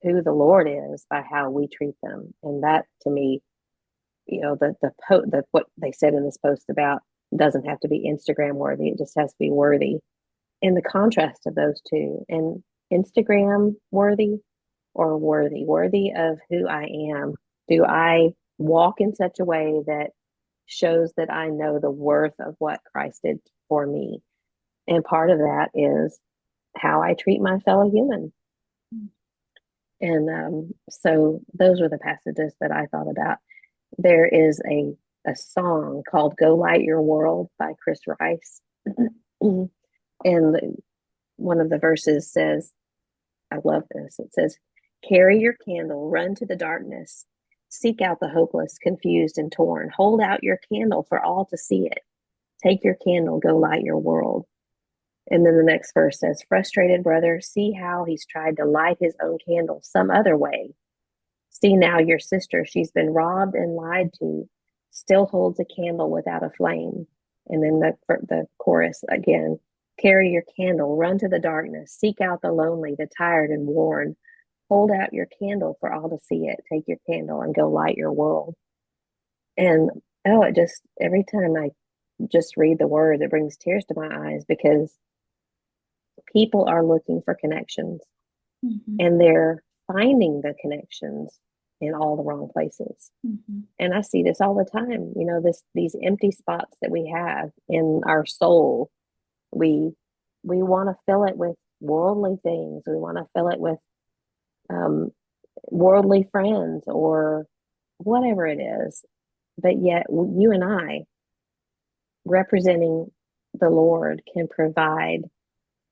who the Lord is by how we treat them. And that, to me, what they said in this post about, doesn't have to be Instagram worthy. It just has to be worthy. And the contrast of those two, and Instagram worthy or worthy of who I am. Do I walk in such a way that shows that I know the worth of what Christ did for me? And part of that is how I treat my fellow human. And so those were the passages that I thought about. There is a song called "Go Light Your World" by Chris Rice. And one of the verses says, I love this. It says, carry your candle, run to the darkness, seek out the hopeless, confused, and torn. Hold out your candle for all to see it. Take your candle, go light your world. And then the next verse says, frustrated brother, see how he's tried to light his own candle some other way. See now your sister, she's been robbed and lied to, still holds a candle without a flame. And then the chorus again, carry your candle, run to the darkness, seek out the lonely, the tired and worn. Hold out your candle for all to see it. Take your candle and go light your world. And oh, it just, every time I just read the words, it brings tears to my eyes because people are looking for connections and they're finding the connections in all the wrong places. And I see this all the time, you know, these empty spots that we have in our soul. We want to fill it with worldly things. We want to fill it with um, worldly friends or whatever it is. But yet, you and I, representing the Lord, can provide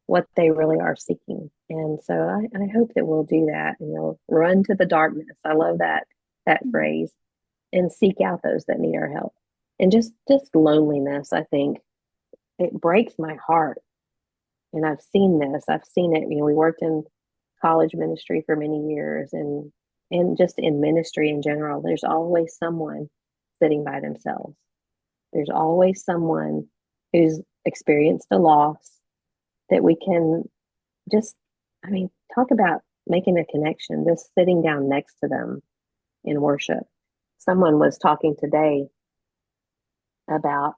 what they really are seeking. And so I hope that we'll do that. You know, run to the darkness. I love that phrase, and seek out those that need our help. And just loneliness, I think it breaks my heart. And I've seen this. I've seen it. You know, we worked in college ministry for many years, and just in ministry in general, there's always someone sitting by themselves. There's always someone who's experienced a loss that we can just, I mean, talk about making a connection, just sitting down next to them in worship. Someone was talking today about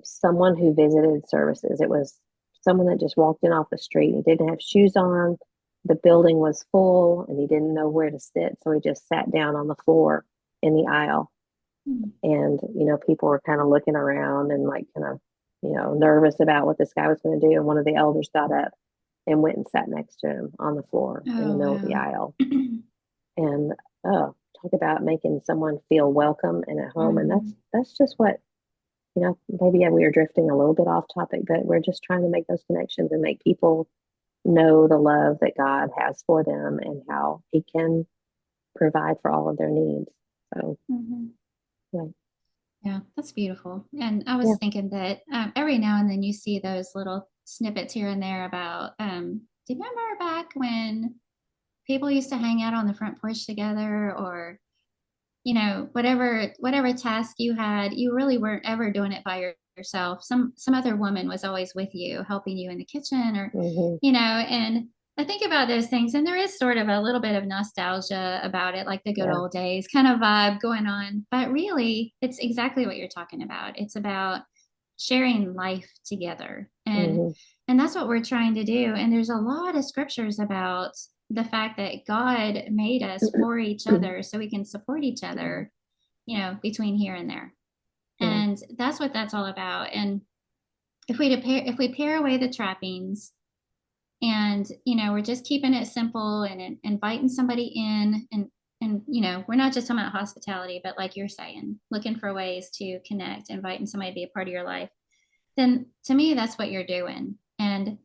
someone who visited services. It was someone that just walked in off the street. He didn't have shoes on. The building was full and he didn't know where to sit. So he just sat down on the floor in the aisle. And, you know, people were kind of looking around and like kind of, you know, nervous about what this guy was going to do. And one of the elders got up and went and sat next to him on the floor in the middle of the aisle. And oh, talk about making someone feel welcome and at home. And that's just what, you know, maybe we are drifting a little bit off topic, but we're just trying to make those connections and make people know the love that God has for them and how he can provide for all of their needs. So, yeah. Yeah, that's beautiful. And I was thinking that every now and then you see those little snippets here and there about, do you remember back when people used to hang out on the front porch together, or, you know, whatever task you had, you really weren't ever doing it by yourself. Some other woman was always with you, helping you in the kitchen, or, you know, and I think about those things, and there is sort of a little bit of nostalgia about it, like the good old days kind of vibe going on. But really, it's exactly what you're talking about. It's about sharing life together, and that's what we're trying to do. And there's a lot of scriptures about the fact that God made us for each other so we can support each other, you know, between here and there. And that's what that's all about. And if we pare away the trappings, and you know, we're just keeping it simple and inviting somebody in, and you know, we're not just talking about hospitality, but like you're saying, looking for ways to connect, inviting somebody to be a part of your life, then to me that's what you're doing. And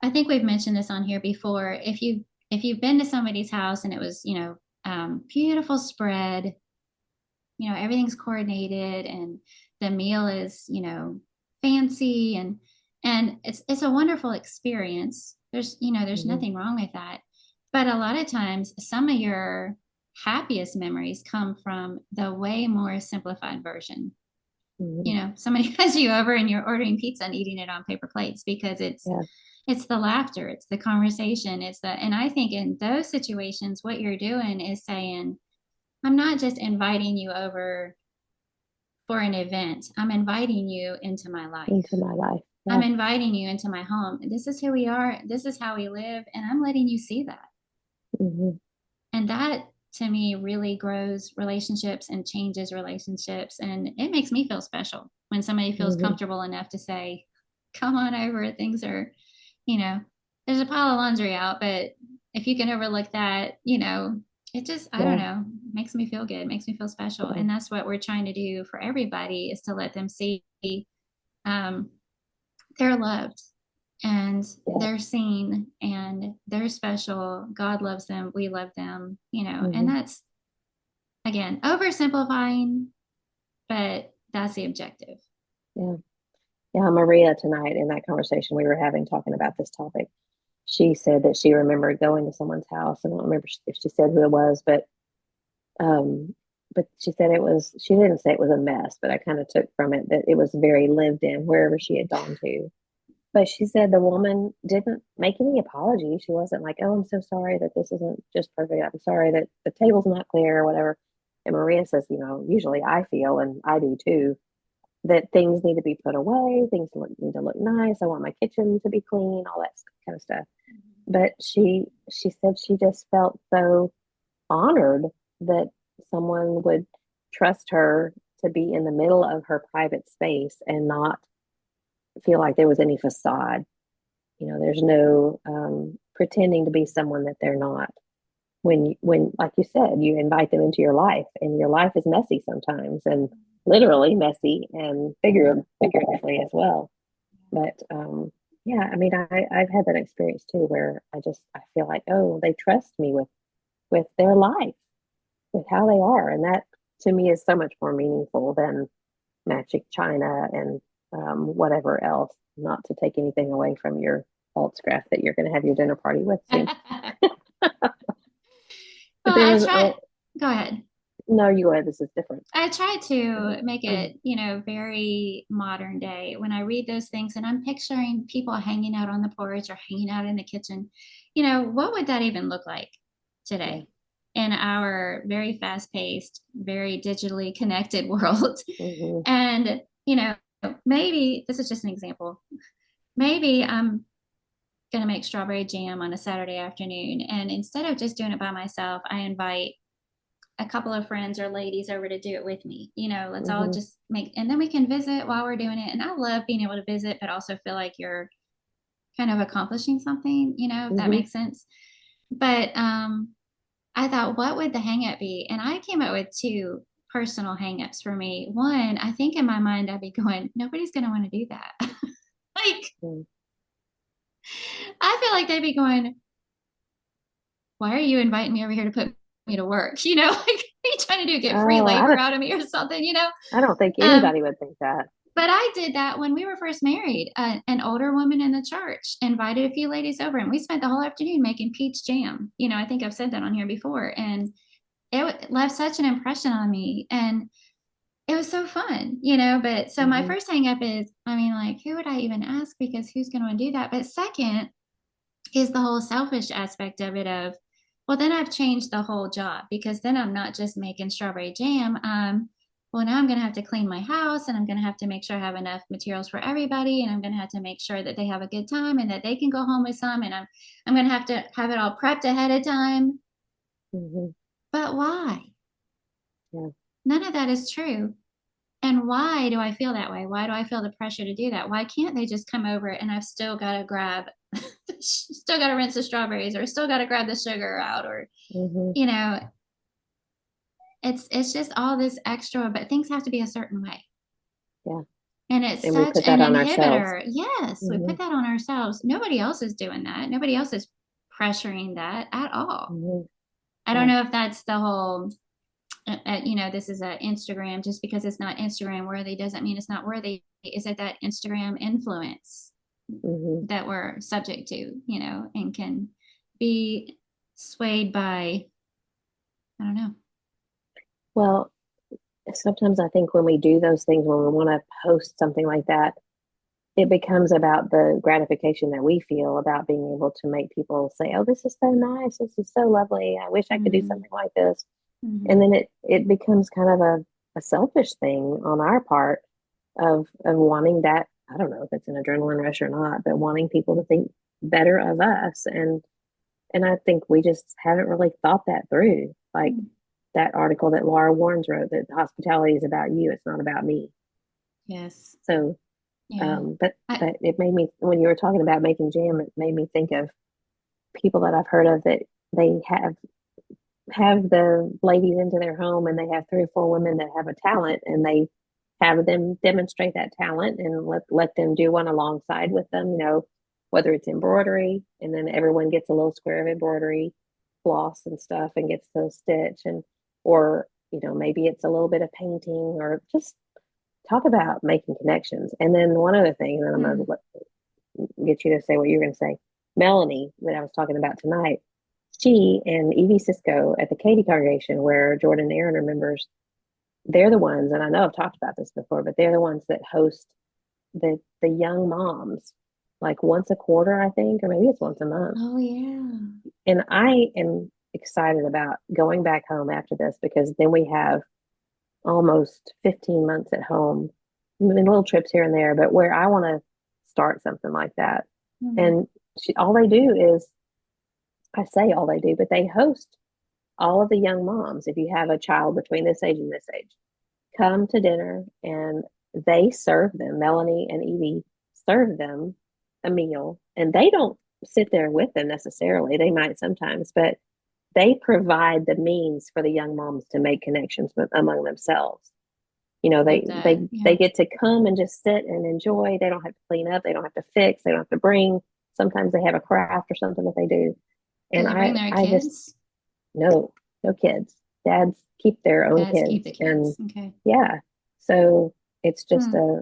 I think we've mentioned this on here before. If you've been to somebody's house and it was, you know, beautiful spread, you know, everything's coordinated and the meal is, you know, fancy, and it's a wonderful experience. There's, you know, there's nothing wrong with that. But a lot of times some of your happiest memories come from the way more simplified version. You know, somebody has you over and you're ordering pizza and eating it on paper plates because it's the laughter, it's the conversation, and I think in those situations, what you're doing is saying, I'm not just inviting you over for an event. I'm inviting you into my life. Into my life. Yeah. I'm inviting you into my home. This is who we are. This is how we live. And I'm letting you see that. And that to me really grows relationships and changes relationships. And it makes me feel special when somebody feels comfortable enough to say, come on over. Things are, you know, there's a pile of laundry out, but if you can overlook that, you know, it just, I don't know, makes me feel good, makes me feel special. And that's what we're trying to do for everybody, is to let them see they're loved. and Yeah. they're seen and they're special. God loves them. We love them, and Hmm. that's, again, oversimplifying, but that's the objective. Yeah. Yeah. Maria, tonight in that conversation we were having talking about this topic, she said that she remembered going to someone's house. I don't remember if she said who it was, um, but she said it was, she didn't say it was a mess, but I kind of took from it that it was very lived in wherever she had gone to. But she said the woman didn't make any apology. She wasn't like, oh, I'm so sorry that this isn't just perfect. I'm sorry that the table's not clear or whatever. And Maria says, usually I feel, and I do too, that things need to be put away, need to look nice. I want my kitchen to be clean, all that kind of stuff. But she said she just felt so honored that someone would trust her to be in the middle of her private space and not feel like there was any facade. There's no pretending to be someone that they're not. When, like you said, you invite them into your life, and your life is messy sometimes, and literally messy, and figuratively as well. But yeah, I mean, I've had that experience too, where I feel like, oh, they trust me with their life, with how they are, and that to me is so much more meaningful than magic china and whatever else. Not to take anything away from your Altscraft that you're going to have your dinner party with soon. But Well, there I was try. Go ahead. no, you go ahead. This is different. I try to make Mhm. it, very modern day. When I read those things and I'm picturing people hanging out on the porch or hanging out in the kitchen, what would that even look like Yeah. today in our very fast paced, very digitally connected world? Hmm. And, maybe this is just an example. Maybe I'm going to make strawberry jam on a Saturday afternoon. And instead of just doing it by myself, I invite a couple of friends or ladies over to do it with me. Let's all Hmm. just and then we can visit while we're doing it. And I love being able to visit, but also feel like you're kind of accomplishing something, if that Hmm. makes sense. But I thought, what would the hang up be? And I came up with two personal hang-ups for me. One, I think in my mind, I'd be going, nobody's going to want to do that. Like, I feel like they'd be going, why are you inviting me over here to put me to work? Like, what are you trying to do? Get free Oh, labor out of me or something? I don't think Um, anybody would think that. But I did that when we were first married. An older woman in the church invited a few ladies over, and we spent the whole afternoon making peach jam. I think I've said that on here before, and it left such an impression on me. And it was so fun. But so my Hmm. first hang up is, I mean, like, who would I even ask? Because who's going to do that? But second is the whole selfish aspect of it of, well, then I've changed the whole job, because then I'm not just making strawberry jam. Well, now I'm going to have to clean my house, and I'm going to have to make sure I have enough materials for everybody, and I'm going to have to make sure that they have a good time and that they can go home with some, and I'm going to have it all prepped ahead of time. Hmm. But why? Yeah. None of that is true. And why do I feel that way? Why do I feel the pressure to do that? Why can't they just come over and I've still got to still got to rinse the strawberries, or still got to grab the sugar out, or, Hmm. you know, it's just all this extra, but things have to be a certain way. Yeah. And it's And we such put an that on ourselves. inhibitor. Yes, we Hmm. put that on ourselves. Nobody else is doing that. Nobody else is pressuring that at all. Hmm. I don't Yeah. know if that's the whole, this is a Instagram. Just because it's not Instagram worthy doesn't mean it's not worthy. Is it that Instagram influence Hmm. that we're subject to, and can be swayed by, I don't know. Well, sometimes I think when we do those things, when we want to post something like that, it becomes about the gratification that we feel about being able to make people say, "Oh, this is so nice. This is so lovely. I wish I could do Mm-hmm. something like this." And Mm-hmm. then it becomes kind of a selfish thing on our part of wanting that. I don't know if it's an adrenaline rush or not, but wanting people to think better of us. And I think we just haven't really thought that through. Like that article that Laura Warnes wrote, that hospitality is about you, it's not about me. Yes. So Yeah. I, but it made me, when you were talking about making jam, it made me think of people that I've heard of that they have the ladies into their home, and they have three or four women that have a talent, and they have them demonstrate that talent and let them do one alongside with them, whether it's embroidery, and then everyone gets a little square of embroidery floss and stuff and gets to stitch, and or maybe it's a little bit of painting, or just talk about making connections. And then one other thing, and then I'm going Mm. to get you to say what you're going to say. Melanie, that I was talking about tonight, she and Evie Cisco at the Katie congregation, where Jordan and Aaron are members, they're the ones, and I know I've talked about this before, but they're the ones that host the young moms like once a quarter, I think, or maybe it's once a month. Oh yeah. And I am excited about going back home after this, because then we have almost 15 months at home, little trips here and there, but where I want to start something like that. Mm. And all they do is, I say all they do, but they host all of the young moms. If you have a child between this age and this age, come to dinner, and they serve them. Melanie and Evie serve them a meal, and they don't sit there with them necessarily. They might sometimes, but they provide the means for the young moms to make connections among themselves. Love they that. they Yeah. they get to come and just sit and enjoy. They don't have to clean up. They don't have to fix. They don't have to bring. Sometimes they have a craft or something that they do. Do And they bring their I just, kids? no, no kids. Dads keep their own Dads keep kids. the And kids. Okay. yeah, so it's just Hmm.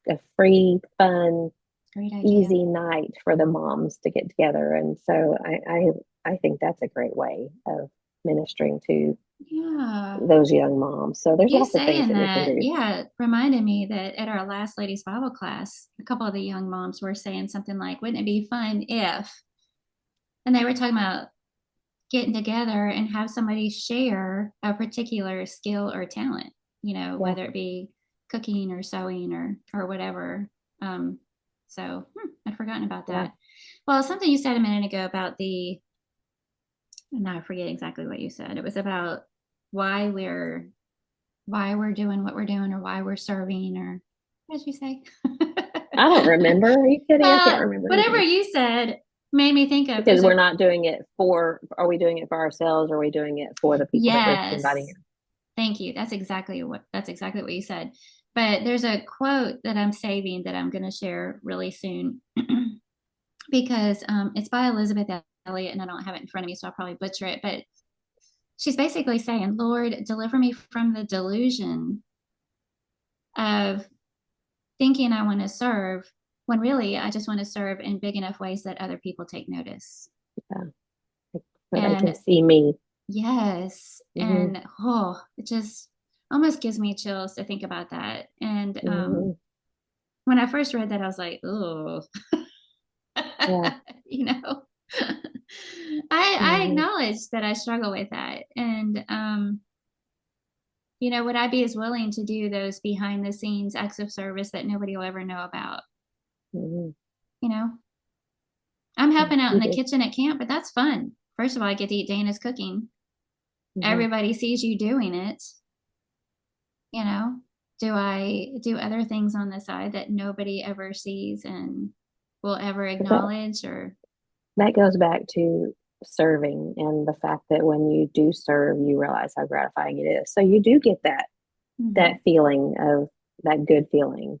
a free, fun, Great idea. easy night for the moms to get together. And so I think that's a great way of ministering to Yeah. those young moms. So there's You lots of things saying that we can that, do. yeah, reminded me that at our last ladies Bible class, a couple of the young moms were saying something like, wouldn't it be fun if, and they were talking about getting together and have somebody share a particular skill or talent, Yeah. whether it be cooking or sewing or whatever. Um, so I'd forgotten about Yeah. that. Well, something you said a minute ago about now I forget exactly what you said. It was about why we're why we're doing what we're doing or why we're serving or what did you say? I don't remember. Are you kidding? I can't Well, remember whatever anything. you said made me think of Because there's we're a not doing it for, are we doing it for ourselves, or are we doing it for the people that we're inviting yes. in? Thank you. That's exactly what you said. But there's a quote that I'm saving that I'm going to share really soon because it's by Elizabeth Elliot and I don't have it in front of me, so I'll probably butcher it. But she's basically saying, Lord, deliver me from the delusion of thinking I want to serve when really I just want to serve in big enough ways that other people take notice. Yeah. So they can And see me. yes, Hmm. and it just almost gives me chills to think about that. And Hmm. when I first read that, I was like, oh, Yeah. you know, I Hmm. acknowledge that I struggle with that. And, would I be as willing to do those behind the scenes acts of service that nobody will ever know about? Hmm. You know, I'm Yeah, helping out in you the do. kitchen at camp, but that's fun. First of all, I get to eat Dana's cooking. Hmm. Everybody sees you doing it. You know, do I do other things on the side that nobody ever sees and will ever But that acknowledge or that goes back to serving, and the fact that when you do serve, you realize how gratifying it is. So you do get that Mhm. feeling of that good feeling,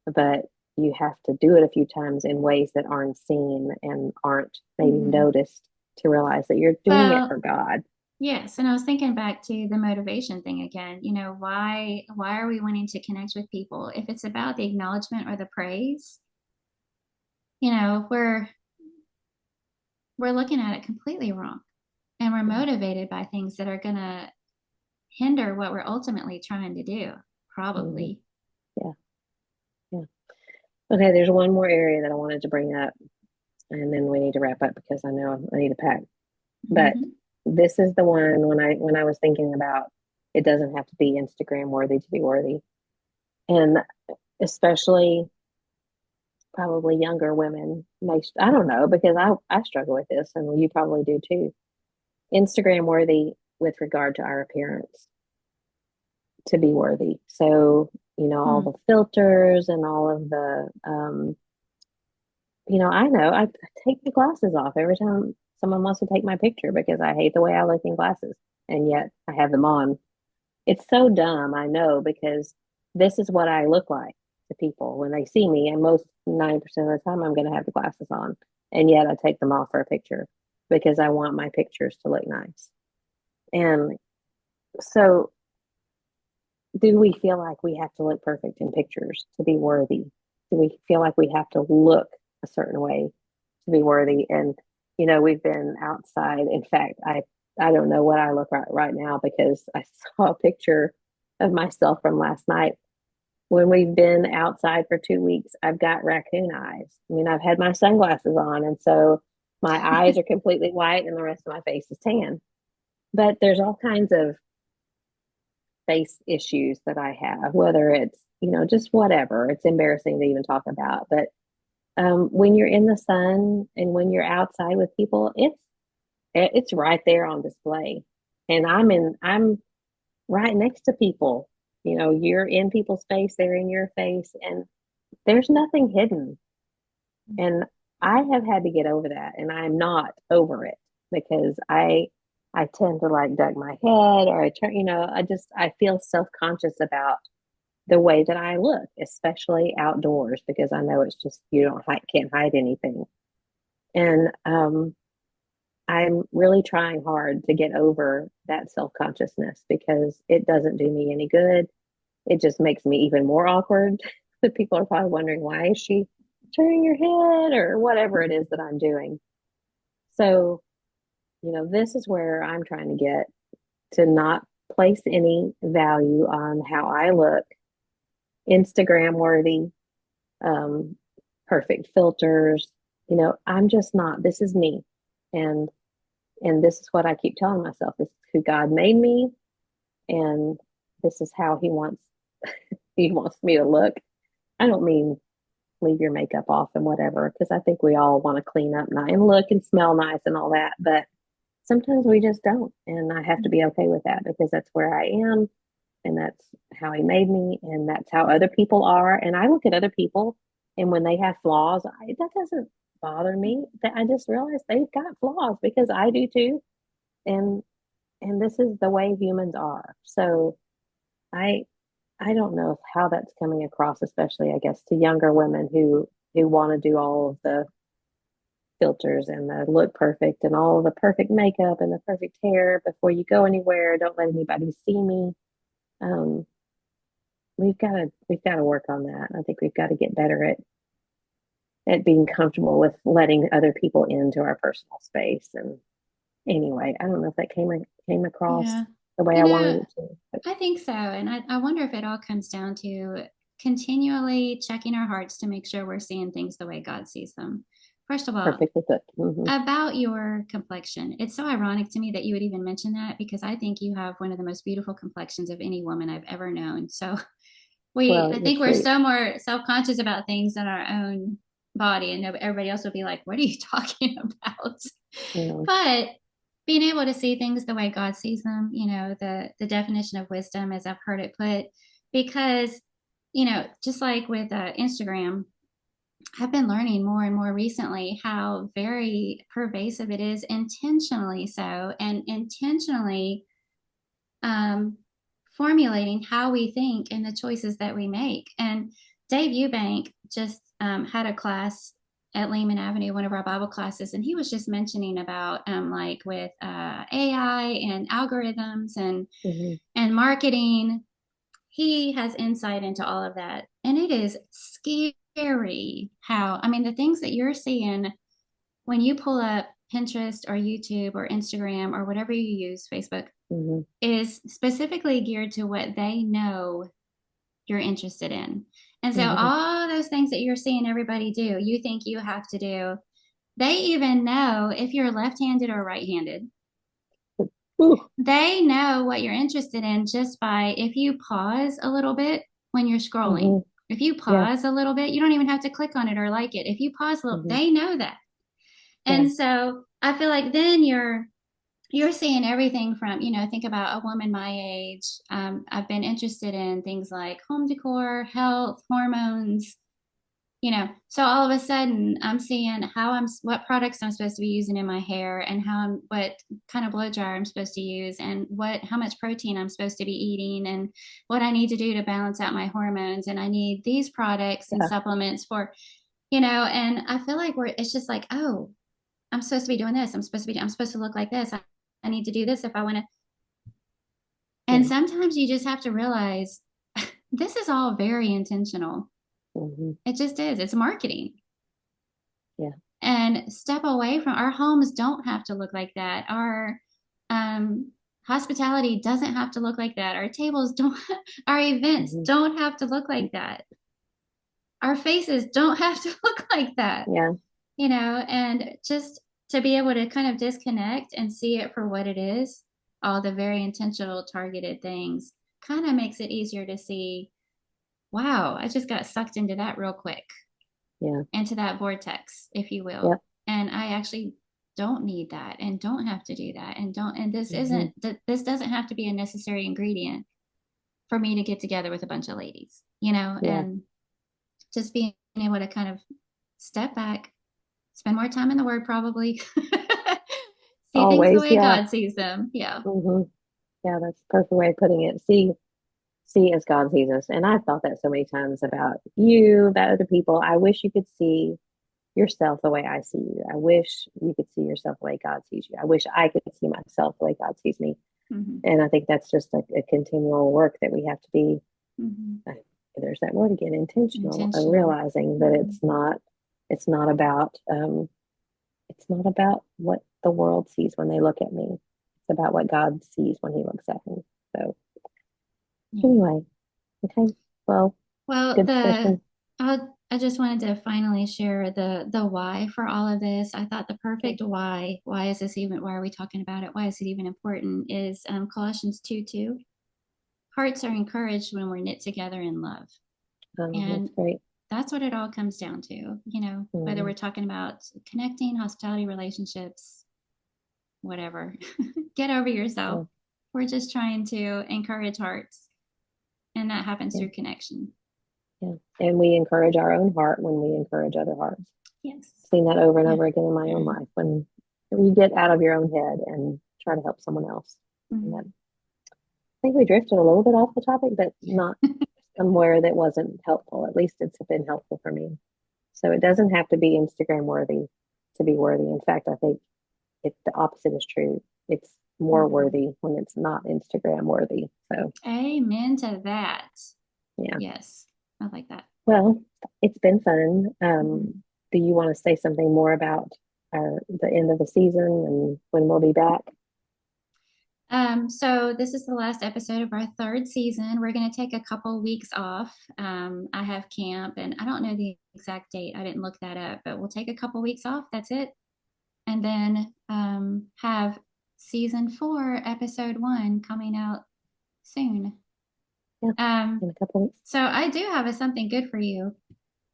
but you have to do it a few times in ways that aren't seen and aren't maybe Mhm. noticed, to realize that you're doing it for Well, God. yes, and I was thinking back to the motivation thing again. Why are we wanting to connect with people? If it's about the acknowledgement or the praise, we're looking at it completely wrong. And we're Yeah. motivated by things that are going to hinder what we're ultimately trying to do, Hmm. probably. Yeah. Yeah. Okay, there's one more area that I wanted to bring up, and then we need to wrap up because I know I need to pack. But Hmm. this is the one, when I was thinking about, it doesn't have to be Instagram worthy to be worthy. And especially probably younger women may, I don't know, because I struggle with this, and you probably do too. Instagram worthy with regard to our appearance, to be worthy. So, all Hmm. the filters and all of the I know I take the glasses off every time someone wants to take my picture, because I hate the way I look in glasses, and yet I have them on. It's so dumb, I know, because this is what I look like. to people when they see me. And most 90% of the time, I'm going to have the glasses on. And yet I take them off for a picture because I want my pictures to look nice. And so, do we feel like we have to look perfect in pictures to be worthy? Do we feel like we have to look a certain way to be worthy? And we've been outside. In fact, I don't know what I look right now because I saw a picture of myself from last night. When we've been outside for 2 weeks, I've got raccoon eyes. I mean, I've had my sunglasses on, and so my eyes are completely white and the rest of my face is tan. But there's all kinds of face issues that I have, whether it's, just whatever. It's embarrassing to even talk about. But when you're in the sun and when you're outside with people, it's right there on display. And I'm right next to people. You're in people's face, they're in your face, and there's nothing hidden. And I have had to get over that, and I'm not over it because I tend to like duck my head, or I turn, I feel self-conscious about the way that I look, especially outdoors, because I know it's just, can't hide anything. And I'm really trying hard to get over that self-consciousness because it doesn't do me any good. It just makes me even more awkward. The people are probably wondering, why is she turning her head or whatever it is that I'm doing. So, this is where I'm trying to get to not place any value on how I look, Instagram worthy, um, perfect filters. I'm just not. This is me, and this is what I keep telling myself. This is who God made me, and this is how He wants me to look. I don't mean leave your makeup off and whatever, because I think we all want to clean up and look and smell nice and all that, but sometimes we just don't, and I have to be okay with that because that's where I am, and that's how He made me, and that's how other people are. And I look at other people, and when they have flaws, that doesn't bother me. That I just realize they've got flaws because I do too, and this is the way humans are. So I I don't know how that's coming across, especially I guess to younger women who want to do all of the filters and the look perfect and all of the perfect makeup and the perfect hair before you go anywhere. Don't let anybody see me. Um, we've got to work on that. I think we've got to get better at being comfortable with letting other people into our personal space. And anyway, I don't know if that came across Yeah. the way You I know, wanted it to. But I think so. And I wonder if it all comes down to continually checking our hearts to make sure we're seeing things the way God sees them. First of all, perfectly put. Hmm. about your complexion, it's so ironic to me that you would even mention that because I think you have one of the most beautiful complexions of any woman I've ever known. So Well, I you're think we're sweet. so more self-conscious about things in our own body, and everybody else will be like, what are you talking about? You But being able to see things the way God sees them, the definition of wisdom, as I've heard it put, because, just like with Instagram, I've been learning more and more recently how very pervasive it is, intentionally so, and intentionally um, formulating how we think and the choices that we make. And Dave Eubank just had a class at Lehman Avenue, one of our Bible classes, and he was just mentioning about like with AI and algorithms hmm and marketing. He has insight into all of that, and it is scary how, I mean, the things that you're seeing when you pull up Pinterest or YouTube or Instagram or whatever you use, Facebook, hmm is specifically geared to what they know you're interested in. And so hmm all those things that you're seeing everybody do, you think you have to do. They even know if you're left-handed or right-handed. Ooh. They know what you're interested in just by if you pause a little bit when you're scrolling. hmm If you Yeah. pause a little bit, you don't even have to click on it or like it. If you pause a little, hmm they know that. Yeah. And so I feel like then you're seeing everything from, think about a woman my age. I've been interested in things like home decor, health, hormones, So all of a sudden I'm seeing what products I'm supposed to be using in my hair, and what kind of blow dryer I'm supposed to use, and how much protein I'm supposed to be eating, and what I need to do to balance out my hormones. And I need these products and Yeah. supplements and I feel like it's just like, oh, I'm supposed to be doing this. I'm supposed to look like this. I need to do this if I want to. And Yeah. sometimes you just have to realize this is all very intentional. Hmm. It just is. It's marketing. Yeah. And step away from our homes don't have to look like that. Our hospitality doesn't have to look like that. Our tables don't, our events Hmm. don't have to look like that. Our faces don't have to look like that, Yeah. and just to be able to kind of disconnect and see it for what it is, all the very intentional, targeted things kind of makes it easier to see, wow, I just got sucked into that real quick, Yeah. into that vortex, if you Yeah. will. And I actually don't need that and don't have to do that. And Hmm. this doesn't have to be a necessary ingredient for me to get together with a bunch of ladies, Yeah. and just being able to kind of step back, spend more time in the word, probably. See things the Always. way Yeah. God sees them. Yeah. Hmm. Yeah. That's the perfect way of putting it. See as God sees us. And I've thought that so many times about you, about other people. I wish you could see yourself the way I see you. I wish you could see yourself the way God sees you. I wish I could see myself the way God sees me. Mm-hmm. And I think that's just a continual work that we have to be. Mm-hmm. uh, There's that word again, intentional, and Intentional. realizing that Mm-hmm. it's not about, it's not about what the world sees when they look at me. It's about what God sees when He looks at me. So Yeah. anyway, okay, well, Well, good discussion. I just wanted to finally share the why for all of this. I thought the Okay. perfect why. Why is this even? Why are we talking about it? Why is it even important? Is Colossians 2:2. Hearts are encouraged when we're knit together in love, That's and great. that's what it all comes down to. Whether Hmm. we're talking about connecting, hospitality, relationships, whatever. Get over yourself. Yeah, We're just trying to encourage hearts, and that happens yeah, through connection. yeah. And we encourage our own heart when we encourage other hearts. Yes. I've seen that over and Yeah. over again in my own life when you get out of your own head and try to help someone else. And that, Mm-hmm. I think we drifted a little bit off the topic, but not somewhere that wasn't helpful. At least it's been helpful for me. So it doesn't have to be Instagram worthy to be worthy. In fact, I think the opposite is true. It's more Mm-hmm. worthy when it's not Instagram worthy. So Amen to that. yeah. Yes, I like that. Well, it's been fun. Mm-hmm. Do you want to say something more about the end of the season and when we'll be back? So this is the last episode of our third season. We're going to take a couple weeks off. I have camp, and I don't know the exact date. I didn't look that up, but we'll take a couple weeks off. That's it, and then have season 4, episode 1 coming out soon. Yeah, Um, in a couple weeks. so I do have something good for you,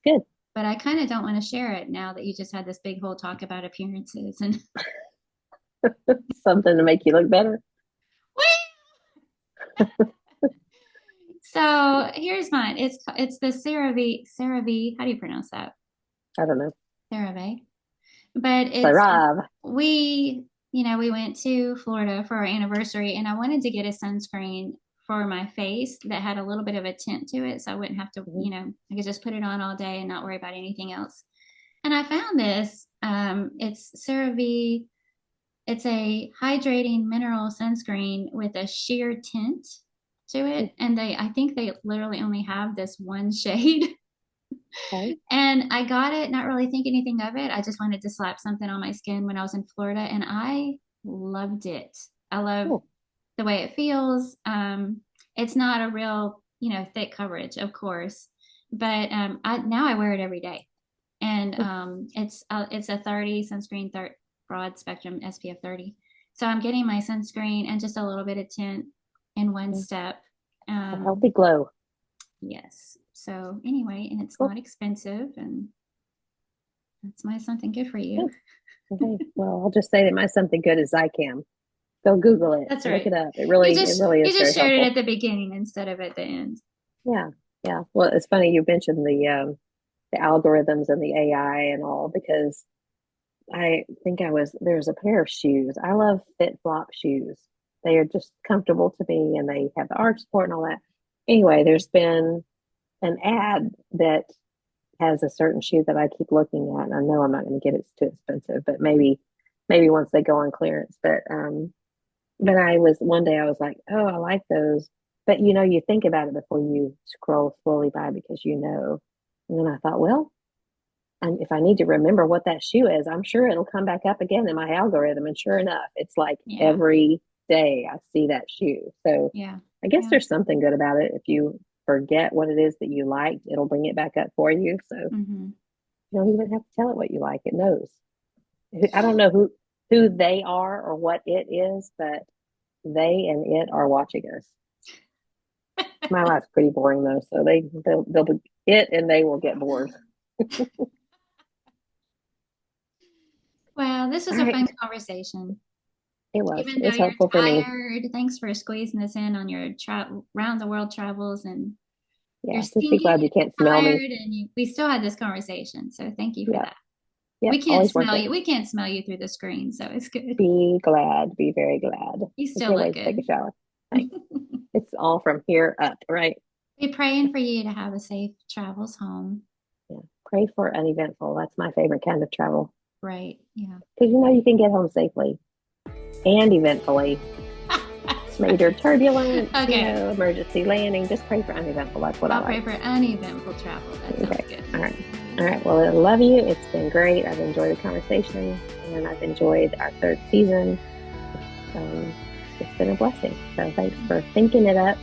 Good. but I kind of don't want to share it now that you just had this big whole talk about appearances and Something to make you look better. so here's mine. It's the CeraVe. How do you pronounce that? I don't know. CeraVe. But Sarab. we went to Florida for our anniversary, and I wanted to get a sunscreen for my face that had a little bit of a tint to it, so I wouldn't have to, Mhm. I could just put it on all day and not worry about anything else. And I found this. It's CeraVe. It's a hydrating mineral sunscreen with a sheer tint to it, and I think they literally only have this one shade. Okay. And I got it, not really thinking anything of it. I just wanted to slap something on my skin when I was in Florida, and I loved it. I love Cool. the way it feels. It's not a real, thick coverage, of course, but now I wear it every day, and it's a 30 sunscreen, broad spectrum SPF 30. So I'm getting my sunscreen and just a little bit of tint in one Yeah. step. A healthy glow. Yes. So anyway, and it's Cool. not expensive, and that's my something good for you. Good. Okay. Well, I'll just say that my something good is Zycam. Go Google it. That's Look right. it up. You It just really you is very just shared it helpful. at the beginning instead of at the end. Yeah. Yeah. Well, it's funny you mentioned the algorithms and the AI and all, because I think there's a pair of shoes. I love fit flop shoes. They are just comfortable to me and they have the arch support and all that. Anyway, there's been an ad that has a certain shoe that I keep looking at, and I know I'm not going to get it. It's too expensive, but maybe once they go on clearance. But I was one day I was like, oh, I like those. But you think about it before you scroll slowly by because you know. And then I thought, well, and if I need to remember what that shoe is, I'm sure it'll come back up again in my algorithm. And sure enough, it's like Yeah. every day I see that shoe. So Yeah. I guess Yeah. there's something good about it. If you forget what it is that you liked, it'll bring it back up for you. So Mm-hmm. you don't even have to tell it what you like. It knows. I don't know who they are or what it is, but they and it are watching us. My life's pretty boring though, so they'll be it and they will get bored. Well, this was All a right. fun conversation. It was. Even It though was you're helpful for me. tired, thanks for squeezing this in on your round the world travels, and you're Yeah. Just be stinky glad you can't and smell me. tired, and we still had this conversation. So thank you for Yeah. that. We Yep. can't Always worth smell it. you. We can't smell you through the screen, so it's good. Be glad. Be very glad. You I still can't look wait to take a good. shower. Thanks. It's all from here up, right? We're praying for you to have a safe travels home. Yeah. Pray for uneventful. That's my favorite kind of travel. Right. Yeah. Because you can get home safely and eventfully. Major turbulence, Okay. emergency landing. Just pray for uneventful. That's what I'll I pray like. for uneventful travel. That sounds Okay. good. All right. All right. Well, I love you. It's been great. I've enjoyed the conversation and I've enjoyed our third season. It's been a blessing. So thanks for thinking it up.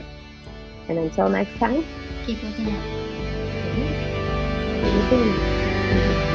And until next time, Keep looking up. see you soon.